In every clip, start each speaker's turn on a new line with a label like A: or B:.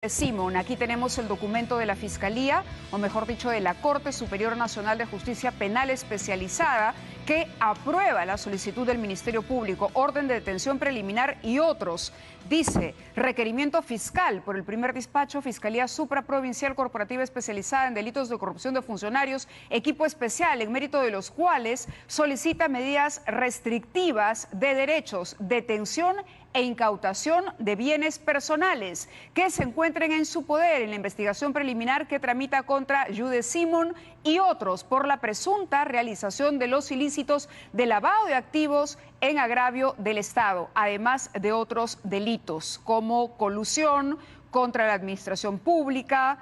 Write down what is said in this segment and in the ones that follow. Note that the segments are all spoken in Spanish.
A: Simón, aquí tenemos el documento de la Fiscalía, o mejor dicho, de la Corte Superior Nacional de Justicia Penal Especializada, que aprueba la solicitud del Ministerio Público, orden de detención preliminar y otros. Dice, requerimiento fiscal por el primer despacho, Fiscalía Supraprovincial Corporativa Especializada en Delitos de Corrupción de Funcionarios, equipo especial en mérito de los cuales solicita medidas restrictivas de derechos, detención e incautación de bienes personales que se encuentren en su poder en la investigación preliminar que tramita contra Jude Simón y otros por la presunta realización de los ilícitos de lavado de activos en agravio del Estado, además de otros delitos como colusión contra la administración pública.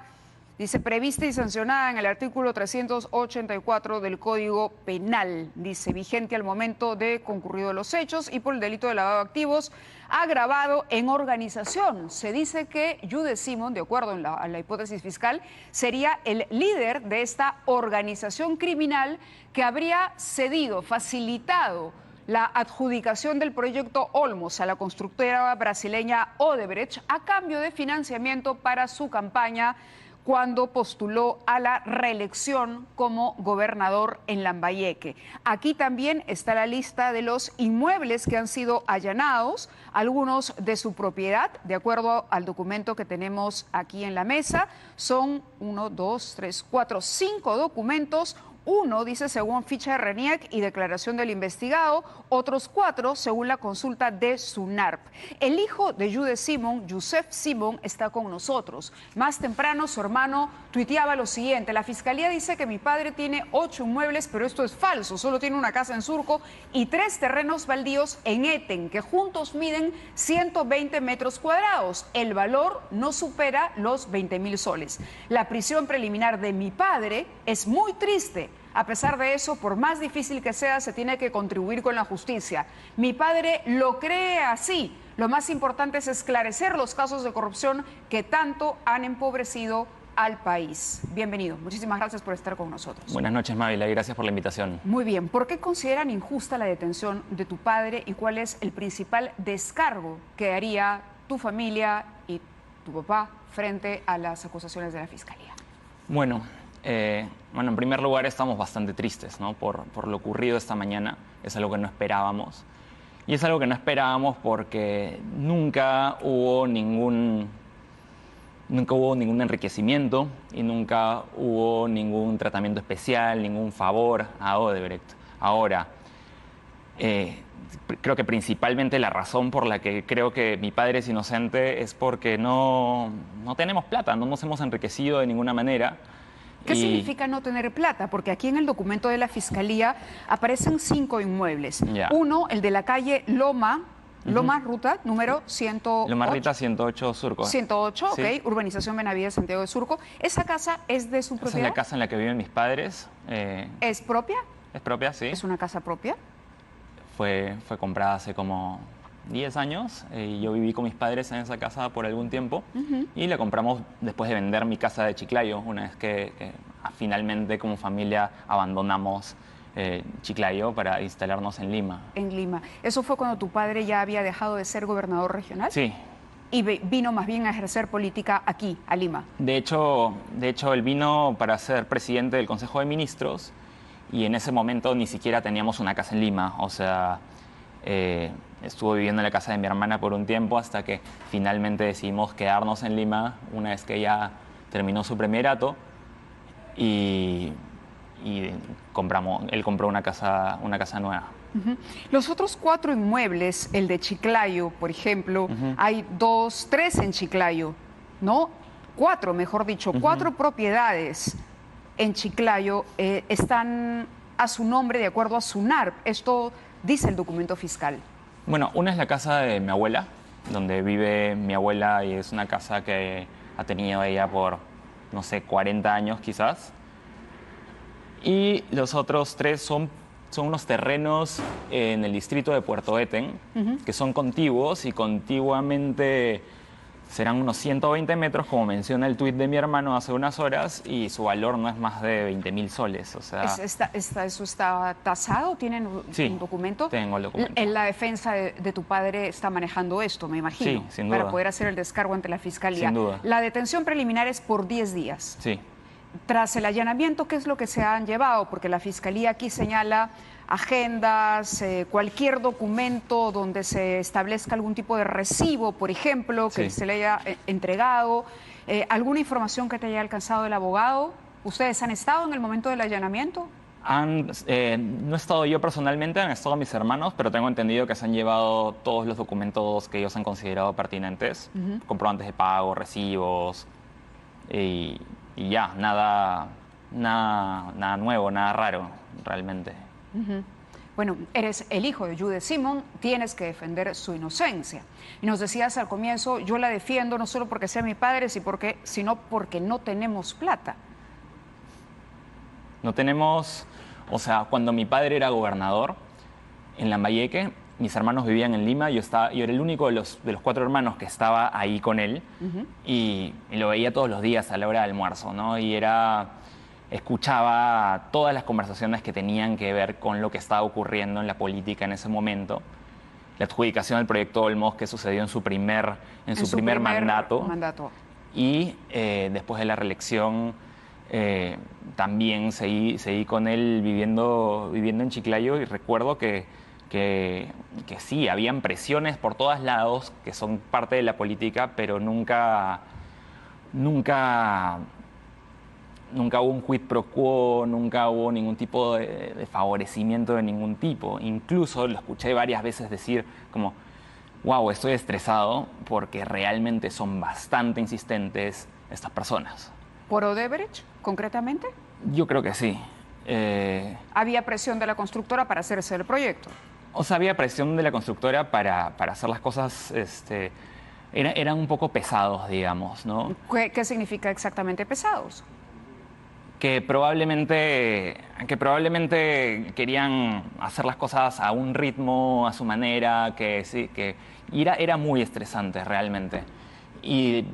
A: Dice, prevista y sancionada en el artículo 384 del Código Penal. Dice, vigente al momento de concurrido los hechos y por el delito de lavado de activos agravado en organización. Se dice que Jude Simón, de acuerdo a la hipótesis fiscal, sería el líder de esta organización criminal que habría cedido, facilitado la adjudicación del proyecto Olmos a la constructora brasileña Odebrecht a cambio de financiamiento para su campaña cuando postuló a la reelección como gobernador en Lambayeque. Aquí también está la lista de los inmuebles que han sido allanados, algunos de su propiedad, de acuerdo al documento que tenemos aquí en la mesa. Son 1, 2, 3, 4, 5 documentos. Uno dice según ficha de RENIEC y declaración del investigado, otros 4 según la consulta de SUNARP. El hijo de Jude Simón, Yusef Simón, está con nosotros. Más temprano su hermano tuiteaba lo siguiente: la fiscalía dice que mi padre tiene 8 inmuebles, pero esto es falso, solo tiene una casa en Surco y 3 terrenos baldíos en Eten, que juntos miden 120 metros cuadrados. El valor no supera los 20.000 soles. La prisión preliminar de mi padre es muy triste. A pesar de eso, por más difícil que sea, se tiene que contribuir con la justicia. Mi padre lo cree así. Lo más importante es esclarecer los casos de corrupción que tanto han empobrecido al país. Bienvenido. Muchísimas gracias por estar con nosotros.
B: Buenas noches, Mávila, y gracias por la invitación.
A: Muy bien. ¿Por qué consideran injusta la detención de tu padre y cuál es el principal descargo que haría tu familia y tu papá frente a las acusaciones de la Fiscalía?
B: Bueno, en primer lugar estamos bastante tristes, ¿no? por lo ocurrido esta mañana. Es algo que no esperábamos. Y es algo que no esperábamos porque nunca hubo ningún enriquecimiento y nunca hubo ningún tratamiento especial, ningún favor a Odebrecht. Ahora, creo que principalmente la razón por la que creo que mi padre es inocente es porque no tenemos plata, no nos hemos enriquecido de ninguna manera.
A: ¿Qué significa no tener plata? Porque aquí en el documento de la Fiscalía aparecen 5 inmuebles.
B: Ya.
A: Uno, el de la calle Loma Ruta, número 108.
B: Loma Rita 108 Surco.
A: 108,
B: Sí.
A: ok, Urbanización Benavides, Santiago de Surco. ¿Esa casa es de su
B: Esa
A: propiedad?
B: es la casa en la que viven mis padres.
A: ¿Es propia?
B: Es propia, sí.
A: ¿Es una casa propia?
B: Fue comprada hace como 10 años y yo viví con mis padres en esa casa por algún tiempo y la compramos después de vender mi casa de Chiclayo, una vez que finalmente como familia abandonamos Chiclayo para instalarnos en Lima.
A: En Lima. ¿Eso fue cuando tu padre ya había dejado de ser gobernador regional?
B: Sí.
A: Y vino más bien a ejercer política aquí, a Lima.
B: De hecho, él vino para ser presidente del Consejo de Ministros y en ese momento ni siquiera teníamos una casa en Lima, o sea, estuvo viviendo en la casa de mi hermana por un tiempo hasta que finalmente decidimos quedarnos en Lima una vez que ella terminó su premierato y él compró una casa nueva.
A: Los otros 4 inmuebles, el de Chiclayo, por ejemplo, hay 3 en Chiclayo, ¿no? 4, mejor dicho, 4 propiedades en Chiclayo están a su nombre de acuerdo a SUNARP. Esto dice el documento fiscal.
B: Bueno, una es la casa de mi abuela, donde vive mi abuela y es una casa que ha tenido ella por, no sé, 40 años quizás. Y los otros 3 son unos terrenos en el distrito de Puerto Eten, que son contiguos y contiguamente Serán unos 120 metros, como menciona el tuit de mi hermano hace unas horas, y su valor no es más de 20.000 soles. O sea,
A: ¿Eso está tasado? ¿Tienen un documento?
B: Tengo el documento.
A: En la defensa de tu padre está manejando esto, me imagino.
B: Sí, sin duda.
A: Para poder hacer el descargo ante la Fiscalía.
B: Sin duda.
A: La detención preliminar es por 10 días.
B: Sí.
A: Tras el allanamiento, ¿qué es lo que se han llevado? Porque la Fiscalía aquí señala agendas, cualquier documento donde se establezca algún tipo de recibo, por ejemplo, que se le haya entregado. ¿Alguna información que te haya alcanzado el abogado? ¿Ustedes han estado en el momento del allanamiento?
B: No he estado yo personalmente, han estado mis hermanos, pero tengo entendido que se han llevado todos los documentos que ellos han considerado pertinentes, comprobantes de pago, recibos, y ya, nada nuevo, nada raro, realmente.
A: Bueno, eres el hijo de Jude Simon, tienes que defender su inocencia. Y nos decías al comienzo, yo la defiendo no solo porque sea mi padre, sino porque no tenemos plata.
B: No tenemos, o sea, cuando mi padre era gobernador en Lambayeque, mis hermanos vivían en Lima, yo era el único de los 4 hermanos que estaba ahí con él, y lo veía todos los días a la hora del almuerzo, ¿no? Escuchaba todas las conversaciones que tenían que ver con lo que estaba ocurriendo en la política en ese momento. La adjudicación del proyecto Olmos, que sucedió en su primer mandato. Y después de la reelección también seguí con él viviendo en Chiclayo, y recuerdo que sí, habían presiones por todos lados que son parte de la política, pero nunca hubo un quid pro quo, nunca hubo ningún tipo de favorecimiento de ningún tipo. Incluso lo escuché varias veces decir como, wow, estoy estresado porque realmente son bastante insistentes estas personas.
A: ¿Por Odebrecht, concretamente?
B: Yo creo que sí.
A: ¿Había presión de la constructora para hacerse el proyecto?
B: O sea, había presión de la constructora para hacer las cosas, eran un poco pesados, digamos, ¿no?
A: ¿Qué significa exactamente pesados?
B: Que probablemente querían hacer las cosas a un ritmo, a su manera, era muy estresante realmente. Y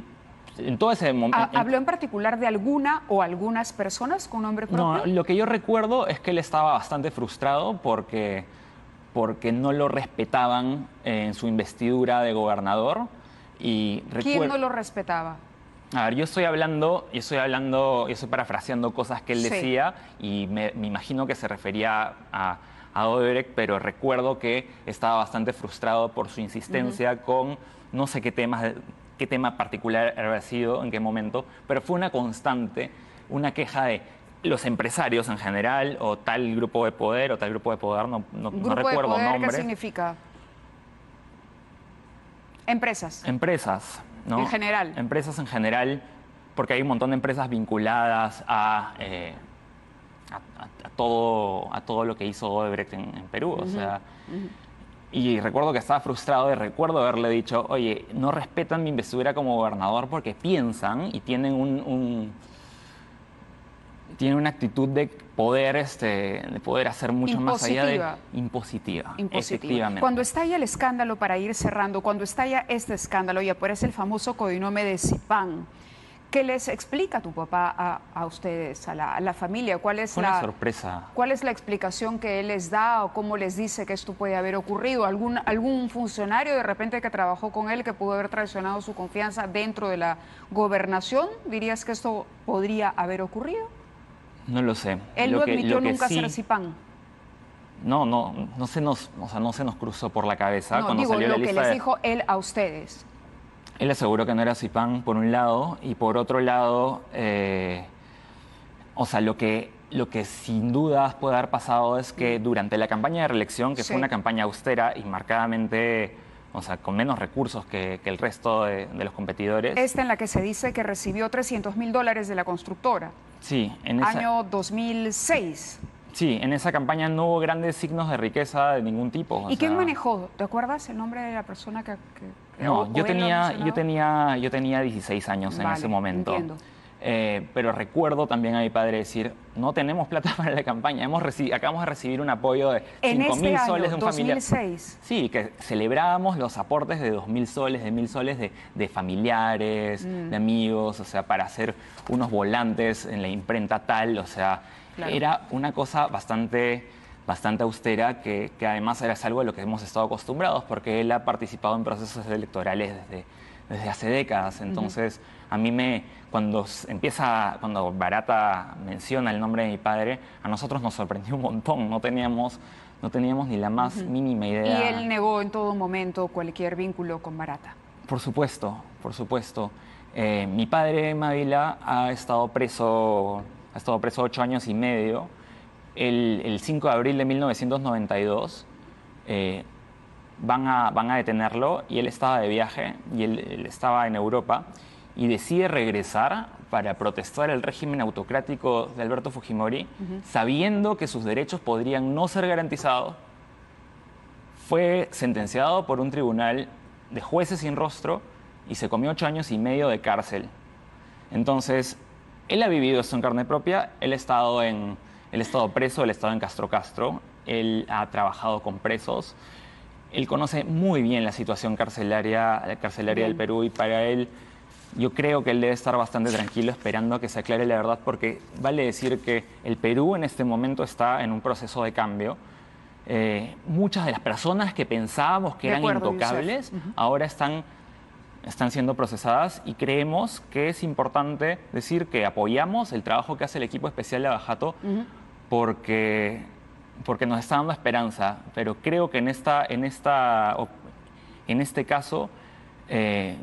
B: en todo ese momento...
A: ¿Habló en particular de alguna o algunas personas con nombre propio?
B: No, lo que yo recuerdo es que él estaba bastante frustrado porque no lo respetaban en su investidura de gobernador.
A: ¿Quién no lo respetaba?
B: A ver, yo estoy parafraseando cosas que él decía, y me imagino que se refería a Odebrecht, pero recuerdo que estaba bastante frustrado por su insistencia con no sé qué tema particular había sido, en qué momento, pero fue una constante, una queja de los empresarios en general, o tal grupo de poder, no recuerdo nombres.
A: ¿Qué significa? Empresas.
B: ¿No?
A: En general.
B: Empresas en general, porque hay un montón de empresas vinculadas a todo lo que hizo Odebrecht en Perú. O sea, y recuerdo que estaba frustrado, y recuerdo haberle dicho, oye, no respetan mi investidura como gobernador porque piensan y tienen una actitud de poder hacer mucho más allá de impositiva. Efectivamente.
A: Cuando estalla el escándalo, para ir cerrando, cuando estalla este escándalo y aparece el famoso codinome de Zipán, ¿qué les explica tu papá a ustedes, a la familia? ¿Cuál es
B: una sorpresa.
A: ¿Cuál es la explicación que él les da, o cómo les dice que esto puede haber ocurrido? ¿Algún funcionario de repente que trabajó con él que pudo haber traicionado su confianza dentro de la gobernación? ¿Dirías que esto podría haber ocurrido?
B: No lo sé.
A: Él no admitió nunca ser Zipán.
B: No se nos cruzó por la cabeza cuando salió la lista.
A: Lo que les dijo él a ustedes.
B: Él aseguró que no era Zipán, por un lado, y por otro lado, lo que sin dudas puede haber pasado es que durante la campaña de reelección, que fue una campaña austera y marcadamente, con menos recursos que el resto de los competidores.
A: Esta en la que se dice que recibió $300.000 de la constructora.
B: Sí,
A: año 2006.
B: Sí, en esa campaña no hubo grandes signos de riqueza de ningún tipo.
A: ¿Y quién manejó? ¿Te acuerdas el nombre de la persona que
B: no, yo tenía 16 años en ese momento.
A: Entiendo.
B: Pero recuerdo también a mi padre decir, no tenemos plata para la campaña, acabamos de recibir un apoyo de 5.000 soles de un familiar.
A: 2006.
B: Sí, que celebrábamos los aportes de 2.000 soles, de 1.000 soles de familiares, de amigos, o sea, para hacer unos volantes en la imprenta tal, o sea,
A: Claro.
B: Era una cosa bastante austera, que además era algo a lo que hemos estado acostumbrados, porque él ha participado en procesos electorales desde hace décadas. Entonces, a mí cuando Barata menciona el nombre de mi padre, a nosotros nos sorprendió un montón. No teníamos ni la más mínima idea.
A: Y él negó en todo momento cualquier vínculo con Barata.
B: Por supuesto, por supuesto. Mi padre, Mávila, ha estado preso 8 años y medio. El 5 de abril de 1992 van a detenerlo, y él estaba de viaje, y él estaba en Europa, y decide regresar para protestar el régimen autocrático de Alberto Fujimori, sabiendo que sus derechos podrían no ser garantizados. Fue sentenciado por un tribunal de jueces sin rostro y se comió 8 años y medio de cárcel. Entonces, él ha vivido esto en carne propia. Él ha estado preso, él ha estado en Castro, él ha trabajado con presos. Él conoce muy bien la situación carcelaria del Perú, y para él, yo creo que él debe estar bastante tranquilo esperando a que se aclare la verdad, porque vale decir que el Perú en este momento está en un proceso de cambio. Muchas de las personas que pensábamos que eran intocables ahora están siendo procesadas, y creemos que es importante decir que apoyamos el trabajo que hace el equipo especial de Lava Jato, porque nos está dando esperanza. Pero creo que en este caso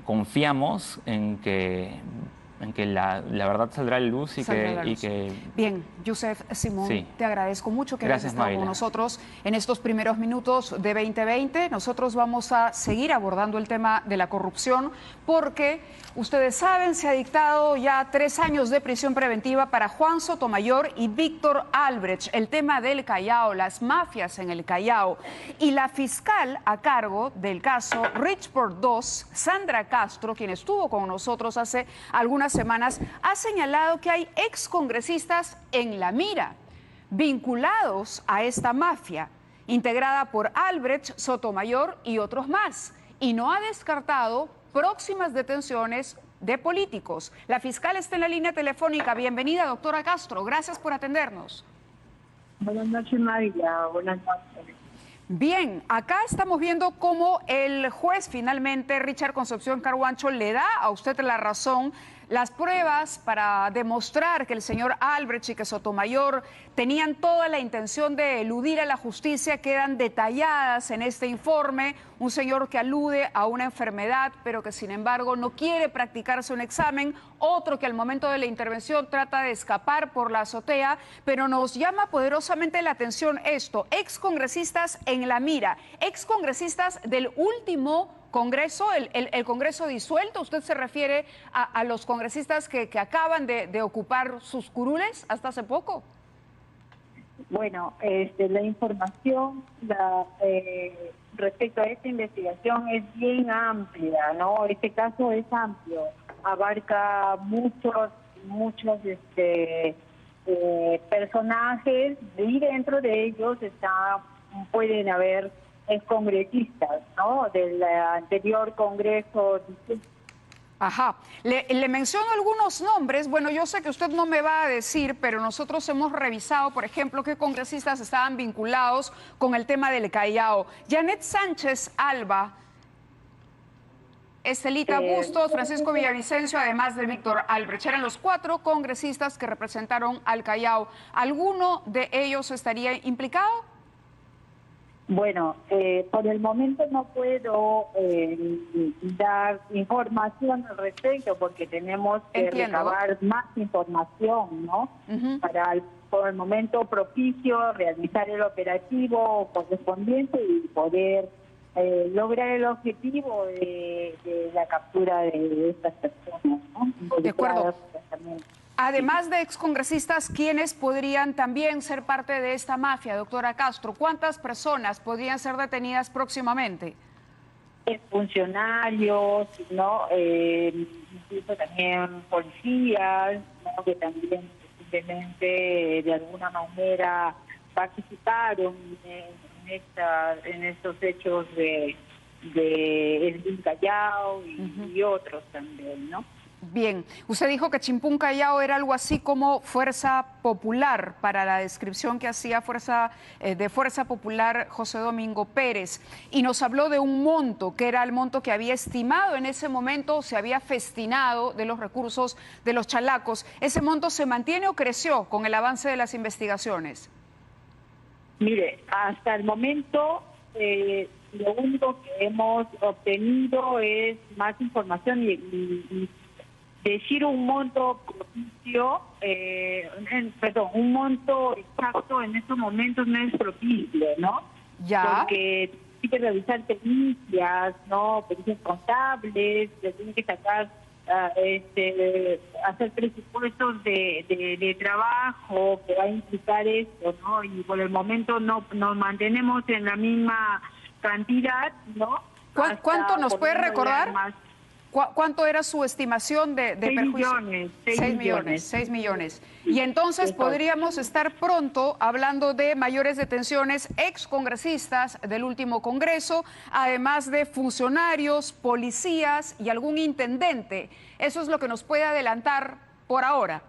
B: confiamos en que la verdad saldrá a la luz y que...
A: Bien, Youssef Simón,
B: Sí.
A: te agradezco mucho que hayas
B: Gracias,
A: estado con
B: Mávila.
A: nosotros en estos primeros minutos de 2020. Nosotros vamos a seguir abordando el tema de la corrupción, porque ustedes saben, se ha dictado ya 3 años de prisión preventiva para Juan Sotomayor y Víctor Albrecht. El tema del Callao, las mafias en el Callao. Y la fiscal a cargo del caso Richport 2, Sandra Castro, quien estuvo con nosotros hace algunas semanas, ha señalado que hay excongresistas en la mira, vinculados a esta mafia, integrada por Albrecht, Sotomayor y otros más, y no ha descartado próximas detenciones de políticos. La fiscal está en la línea telefónica. Bienvenida, doctora Castro. Gracias por atendernos.
C: Buenas noches, María. Buenas noches.
A: Bien, acá estamos viendo cómo el juez finalmente, Richard Concepción Carhuancho, le da a usted la razón. Las pruebas para demostrar que el señor Albrecht y que Sotomayor tenían toda la intención de eludir a la justicia quedan detalladas en este informe. Un señor que alude a una enfermedad, pero que sin embargo no quiere practicarse un examen. Otro que al momento de la intervención trata de escapar por la azotea. Pero nos llama poderosamente la atención esto: excongresistas en la mira, excongresistas del último Congreso, el Congreso disuelto. ¿Usted se refiere a los congresistas que acaban de ocupar sus curules hasta hace poco?
C: Bueno, la información respecto a esta investigación es bien amplia, ¿no? Este caso es amplio, abarca muchos personajes, y dentro de ellos pueden haber excongresistas, ¿no? Del anterior Congreso.
A: Ajá. Le menciono algunos nombres. Bueno, yo sé que usted no me va a decir, pero nosotros hemos revisado, por ejemplo, qué congresistas estaban vinculados con el tema del Callao. Janet Sánchez Alba, Estelita Bustos, Francisco Villavicencio, además de Víctor Albrecht. Eran los 4 congresistas que representaron al Callao. ¿Alguno de ellos estaría implicado?
C: Bueno, por el momento no puedo dar información al respecto, porque tenemos que recabar más información, ¿no? Para por el momento propicio realizar el operativo correspondiente y poder lograr el objetivo de la captura de estas personas, ¿no?
A: De acuerdo. Además de excongresistas, ¿quiénes podrían también ser parte de esta mafia, doctora Castro? ¿Cuántas personas podrían ser detenidas próximamente?
C: Funcionarios, ¿no? incluso también policías, ¿no? Que también simplemente de alguna manera participaron en estos hechos de Elvin Callao y otros también, ¿no?
A: Bien, usted dijo que Chimpún Callao era algo así como Fuerza Popular, para la descripción que hacía de Fuerza Popular José Domingo Pérez, y nos habló de un monto, que era el monto que había estimado en ese momento, se había festinado de los recursos de los chalacos. ¿Ese monto se mantiene o creció con el avance de las investigaciones?
C: Mire, hasta el momento lo único que hemos obtenido es más información y decir un monto propicio, un monto exacto en estos momentos no es propicio, ¿no?
A: Ya.
C: Porque hay que revisar pericias, ¿no? Pericias contables, se tiene que sacar, hacer presupuestos de trabajo que va a implicar esto, ¿no? Y por el momento no nos mantenemos en la misma cantidad, ¿no?
A: ¿Cuánto nos puede recordar? ¿Cuánto era su estimación de perjuicio? 6 millones. Y entonces podríamos estar pronto hablando de mayores detenciones excongresistas del último Congreso, además de funcionarios, policías y algún intendente. Eso es lo que nos puede adelantar por ahora.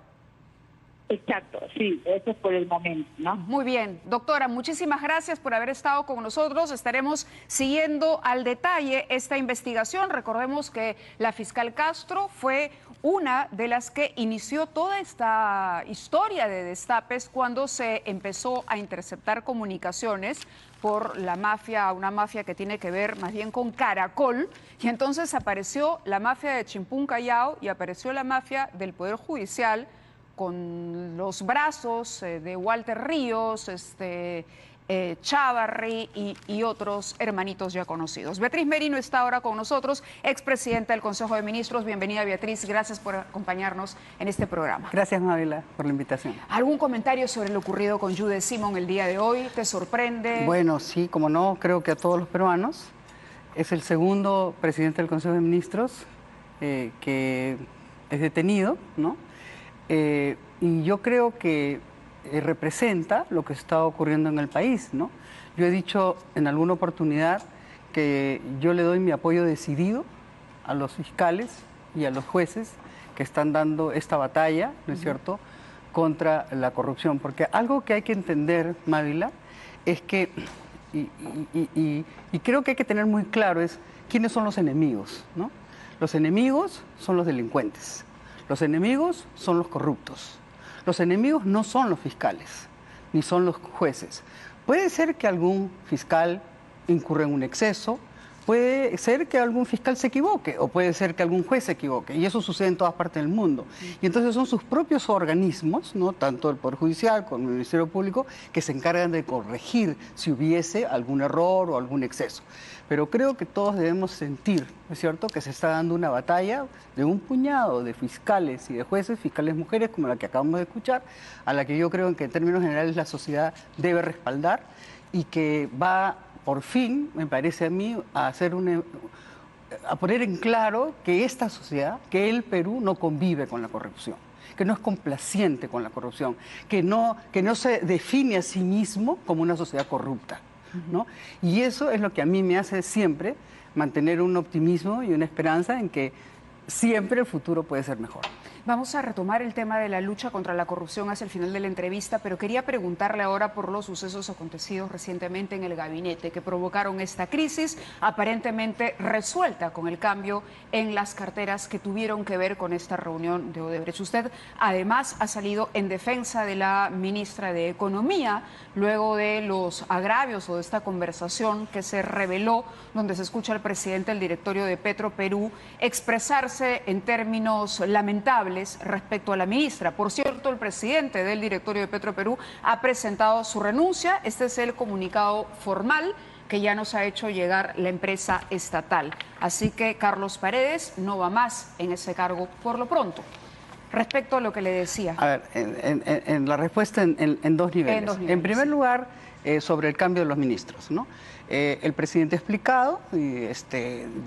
C: Exacto, sí, eso es por el momento, ¿no?
A: Muy bien, doctora, muchísimas gracias por haber estado con nosotros. Estaremos siguiendo al detalle esta investigación. Recordemos que la fiscal Castro fue una de las que inició toda esta historia de destapes cuando se empezó a interceptar comunicaciones por la mafia, una mafia que tiene que ver más bien con Caracol, y entonces apareció la mafia de Chimpún Callao y apareció la mafia del Poder Judicial, con los brazos de Walter Ríos, Chávarri y otros hermanitos ya conocidos. Beatriz Merino está ahora con nosotros, expresidenta del Consejo de Ministros. Bienvenida, Beatriz, gracias por acompañarnos en este programa.
D: Gracias, Mávila, por la invitación.
A: ¿Algún comentario sobre lo ocurrido con Judith Simón el día de hoy? ¿Te sorprende?
D: Bueno, sí, como no, creo que a todos los peruanos. Es el segundo presidente del Consejo de Ministros que es detenido, ¿no? Y yo creo que representa lo que está ocurriendo en el país, ¿no? Yo he dicho en alguna oportunidad que yo le doy mi apoyo decidido a los fiscales y a los jueces que están dando esta batalla, ¿no es cierto?, contra la corrupción. Porque algo que hay que entender, Mávila, es que, y creo que hay que tener muy claro, es quiénes son los enemigos, ¿no? Los enemigos son los delincuentes. Los enemigos son los corruptos. Los enemigos no son los fiscales, ni son los jueces. Puede ser que algún fiscal incurra en un exceso, puede ser que algún fiscal se equivoque, o puede ser que algún juez se equivoque, y eso sucede en todas partes del mundo. Y entonces son sus propios organismos, ¿no?, tanto el Poder Judicial como el Ministerio Público, que se encargan de corregir si hubiese algún error o algún exceso. Pero creo que todos debemos sentir, ¿no es cierto?, que se está dando una batalla de un puñado de fiscales y de jueces, fiscales mujeres, como la que acabamos de escuchar, a la que yo creo que en términos generales la sociedad debe respaldar y que va, por fin, me parece a mí, a poner en claro que esta sociedad, que el Perú no convive con la corrupción, que no es complaciente con la corrupción, que no se define a sí mismo como una sociedad corrupta, ¿no? Y eso es lo que a mí me hace siempre mantener un optimismo y una esperanza en que siempre el futuro puede ser mejor.
A: Vamos a retomar el tema de la lucha contra la corrupción hacia el final de la entrevista, pero quería preguntarle ahora por los sucesos acontecidos recientemente en el gabinete que provocaron esta crisis, aparentemente resuelta con el cambio en las carteras que tuvieron que ver con esta reunión de Odebrecht. Usted además ha salido en defensa de la ministra de Economía luego de los agravios o de esta conversación que se reveló, donde se escucha al presidente del directorio de Petroperú expresarse en términos lamentables respecto a la ministra. Por cierto, el presidente del directorio de Petroperú ha presentado su renuncia. Este es el comunicado formal que ya nos ha hecho llegar la empresa estatal. Así que Carlos Paredes no va más en ese cargo por lo pronto. respecto a lo que le decía.
D: A ver, en la respuesta en dos niveles. En primer lugar, sobre el cambio de los ministros, ¿no? El presidente ha explicado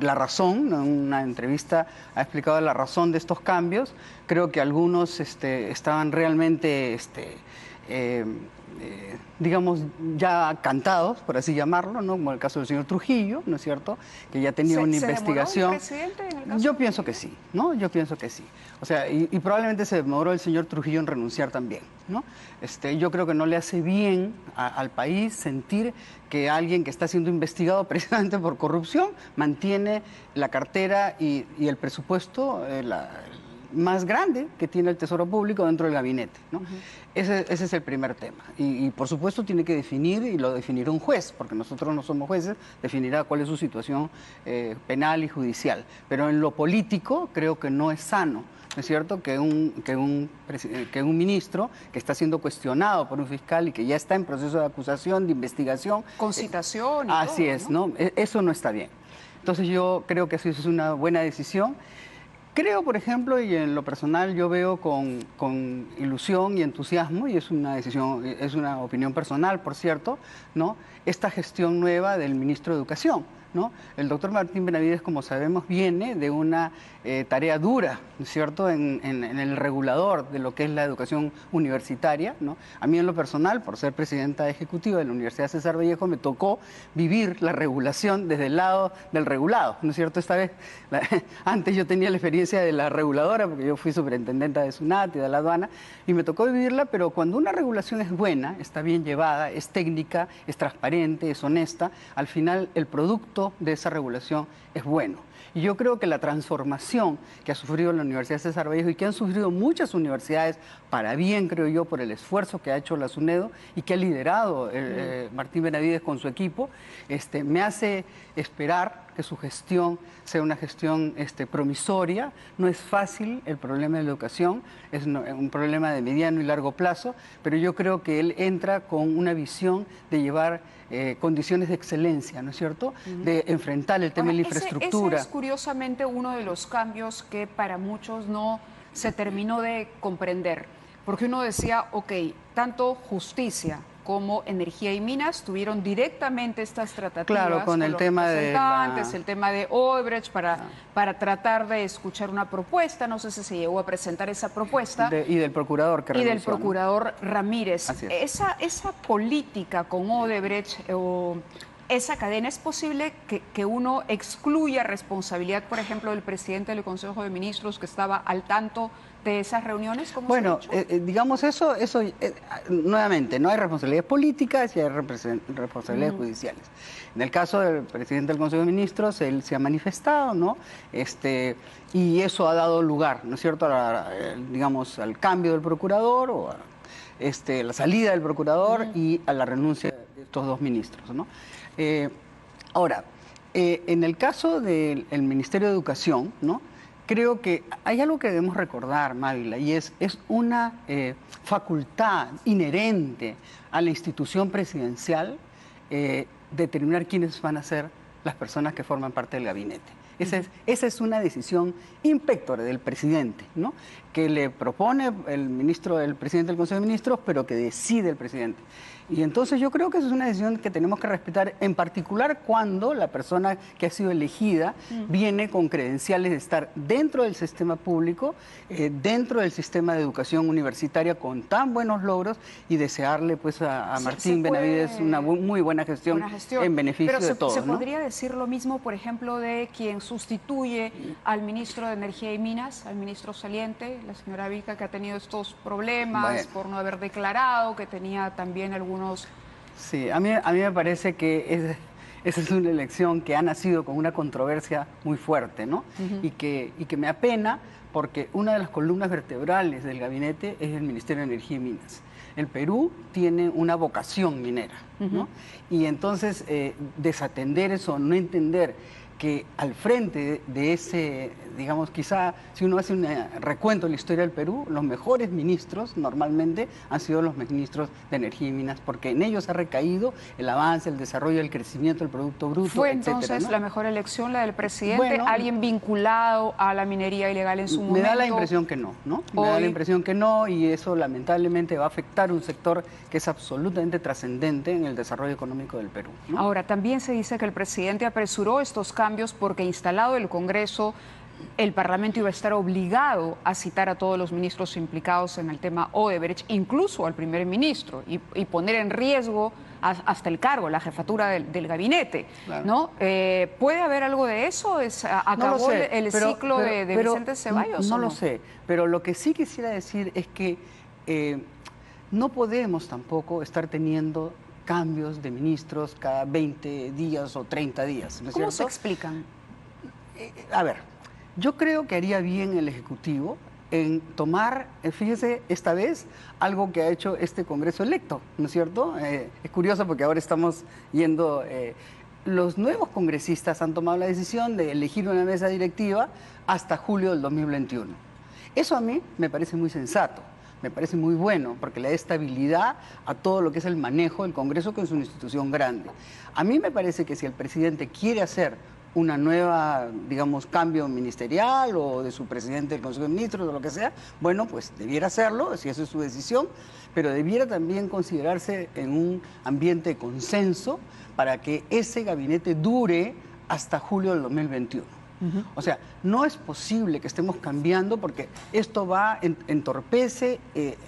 D: la razón, en una entrevista ha explicado la razón de estos cambios. Creo que algunos estaban realmente digamos, ya cantados, por así llamarlo, ¿no? Como el caso del señor Trujillo, ¿no es cierto?, que ya tenía una investigación.
A: ¿Se demoró el presidente en el caso?
D: Yo pienso que sí, ¿no? Yo pienso que sí. O sea, y probablemente se demoró el señor Trujillo en renunciar también, ¿no? Yo creo que no le hace bien al país sentir que alguien que está siendo investigado precisamente por corrupción mantiene la cartera y el presupuesto, más grande que tiene el Tesoro Público dentro del gabinete, ¿no? Ese es el primer tema. Y por supuesto tiene que definir, y lo definirá un juez, porque nosotros no somos jueces, definirá cuál es su situación penal y judicial. Pero en lo político creo que no es sano, ¿no es cierto?, que un ministro que está siendo cuestionado por un fiscal y que ya está en proceso de acusación, de investigación.
A: Con citación y
D: así
A: todo,
D: es, ¿no? Eso no está bien. Entonces yo creo que eso es una buena decisión. Creo, por ejemplo, y en lo personal yo veo con ilusión y entusiasmo, y es una decisión, es una opinión personal, por cierto, ¿no?, esta gestión nueva del ministro de Educación, ¿no? El doctor Martín Benavides, como sabemos, viene de una tarea dura, ¿no es cierto?, en el regulador de lo que es la educación universitaria, ¿no? A mí en lo personal, por ser presidenta ejecutiva de la Universidad César Vallejo, me tocó vivir la regulación desde el lado del regulado, ¿no es cierto? Esta vez, antes yo tenía la experiencia de la reguladora, porque yo fui superintendenta de SUNAT y de la aduana, y me tocó vivirla, pero cuando una regulación es buena, está bien llevada, es técnica, es transparente, es honesta, al final el producto de esa regulación es bueno. Y yo creo que la transformación que ha sufrido la Universidad César Vallejo y que han sufrido muchas universidades, para bien, creo yo, por el esfuerzo que ha hecho la SUNEDO y que ha liderado Martín Benavides con su equipo, me hace esperar que su gestión sea una gestión promisoria. No es fácil el problema de la educación, es un problema de mediano y largo plazo, pero yo creo que él entra con una visión de llevar condiciones de excelencia, ¿no es cierto?, de enfrentar el tema de la infraestructura.
A: Ese es curiosamente uno de los cambios que para muchos no se terminó de comprender, porque uno decía, ok, tanto justicia como energía y minas tuvieron directamente estas tratativas,
D: claro, con el tema de
A: el tema de Odebrecht para tratar de escuchar una propuesta. No sé si se llegó a presentar esa propuesta.
D: Y del procurador que renunció,
A: y del procurador, ¿no?, Ramírez. Esa política con Odebrecht o esa cadena, ¿es posible que uno excluya responsabilidad, por ejemplo, del presidente del Consejo de Ministros que estaba al tanto de esas reuniones?
D: Bueno, digamos eso nuevamente, no hay responsabilidades políticas y hay responsabilidades judiciales. En el caso del presidente del Consejo de Ministros, él se ha manifestado, ¿no? Y eso ha dado lugar, ¿no es cierto?, digamos, al cambio del procurador o a la salida del procurador y a la renuncia de estos dos ministros, ¿no? Ahora, en el caso del Ministerio de Educación, ¿no?, creo que hay algo que debemos recordar, Mávila, y es una facultad inherente a la institución presidencial determinar quiénes van a ser las personas que forman parte del gabinete. Esa es una decisión impectore del presidente, ¿no?, que le propone el presidente del Consejo de Ministros, pero que decide el presidente. Y entonces yo creo que esa es una decisión que tenemos que respetar, en particular cuando la persona que ha sido elegida viene con credenciales de estar dentro del sistema público, dentro del sistema de educación universitaria con tan buenos logros, y desearle pues a Martín Benavides una muy buena gestión en beneficio de todos.
A: ¿Se podría decir lo mismo, por ejemplo, de quien sustituye al ministro de Energía y Minas, al ministro saliente, la señora Vilca, que ha tenido estos problemas por no haber declarado, que tenía también algunos...
D: Sí, a mí me parece que esa es una elección que ha nacido con una controversia muy fuerte, ¿no? Y que me apena, porque una de las columnas vertebrales del gabinete es el Ministerio de Energía y Minas. El Perú tiene una vocación minera, ¿no? Y entonces desatender eso, no entender que al frente de digamos, quizá si uno hace un recuento de la historia del Perú, los mejores ministros normalmente han sido los ministros de Energía y Minas, porque en ellos ha recaído el avance, el desarrollo, el crecimiento del Producto Bruto,
A: ¿Fue
D: etcétera,
A: entonces
D: ¿no?
A: la mejor elección la del presidente?
D: Bueno,
A: ¿Alguien vinculado a la minería ilegal en su momento?
D: Me da la impresión que no, ¿no? Me da la impresión que no, y eso lamentablemente va a afectar un sector que es absolutamente trascendente en el desarrollo económico del Perú, ¿no?
A: Ahora, también se dice que el presidente apresuró estos cambios porque instalado el Congreso, el Parlamento iba a estar obligado a citar a todos los ministros implicados en el tema Odebrecht, incluso al primer ministro, y poner en riesgo hasta el cargo, la jefatura del gabinete,
D: Claro.
A: ¿no? ¿Puede haber algo de eso? ¿Acabó
D: No lo sé,
A: el ciclo de Vicente Ceballos?
D: No
A: ¿o
D: lo sé, pero lo que sí quisiera decir es que no podemos tampoco estar teniendo cambios de ministros cada 20 días o 30 días, ¿no es
A: ¿Cómo
D: cierto?
A: se explican?
D: A ver, yo creo que haría bien el Ejecutivo en tomar, fíjese, esta vez, algo que ha hecho este Congreso electo, ¿no es cierto? Es curioso porque ahora estamos yendo... los nuevos congresistas han tomado la decisión de elegir una mesa directiva hasta julio del 2021. Eso a mí me parece muy sensato. Me parece muy bueno porque le da estabilidad a todo lo que es el manejo del Congreso, que es una institución grande. A mí me parece que si el presidente quiere hacer una nueva, digamos, cambio ministerial o de su presidente del Consejo de Ministros o lo que sea, bueno, pues debiera hacerlo, si esa es su decisión, pero debiera también considerarse en un ambiente de consenso para que ese gabinete dure hasta julio del 2021. O sea, no es posible que estemos cambiando porque esto entorpece,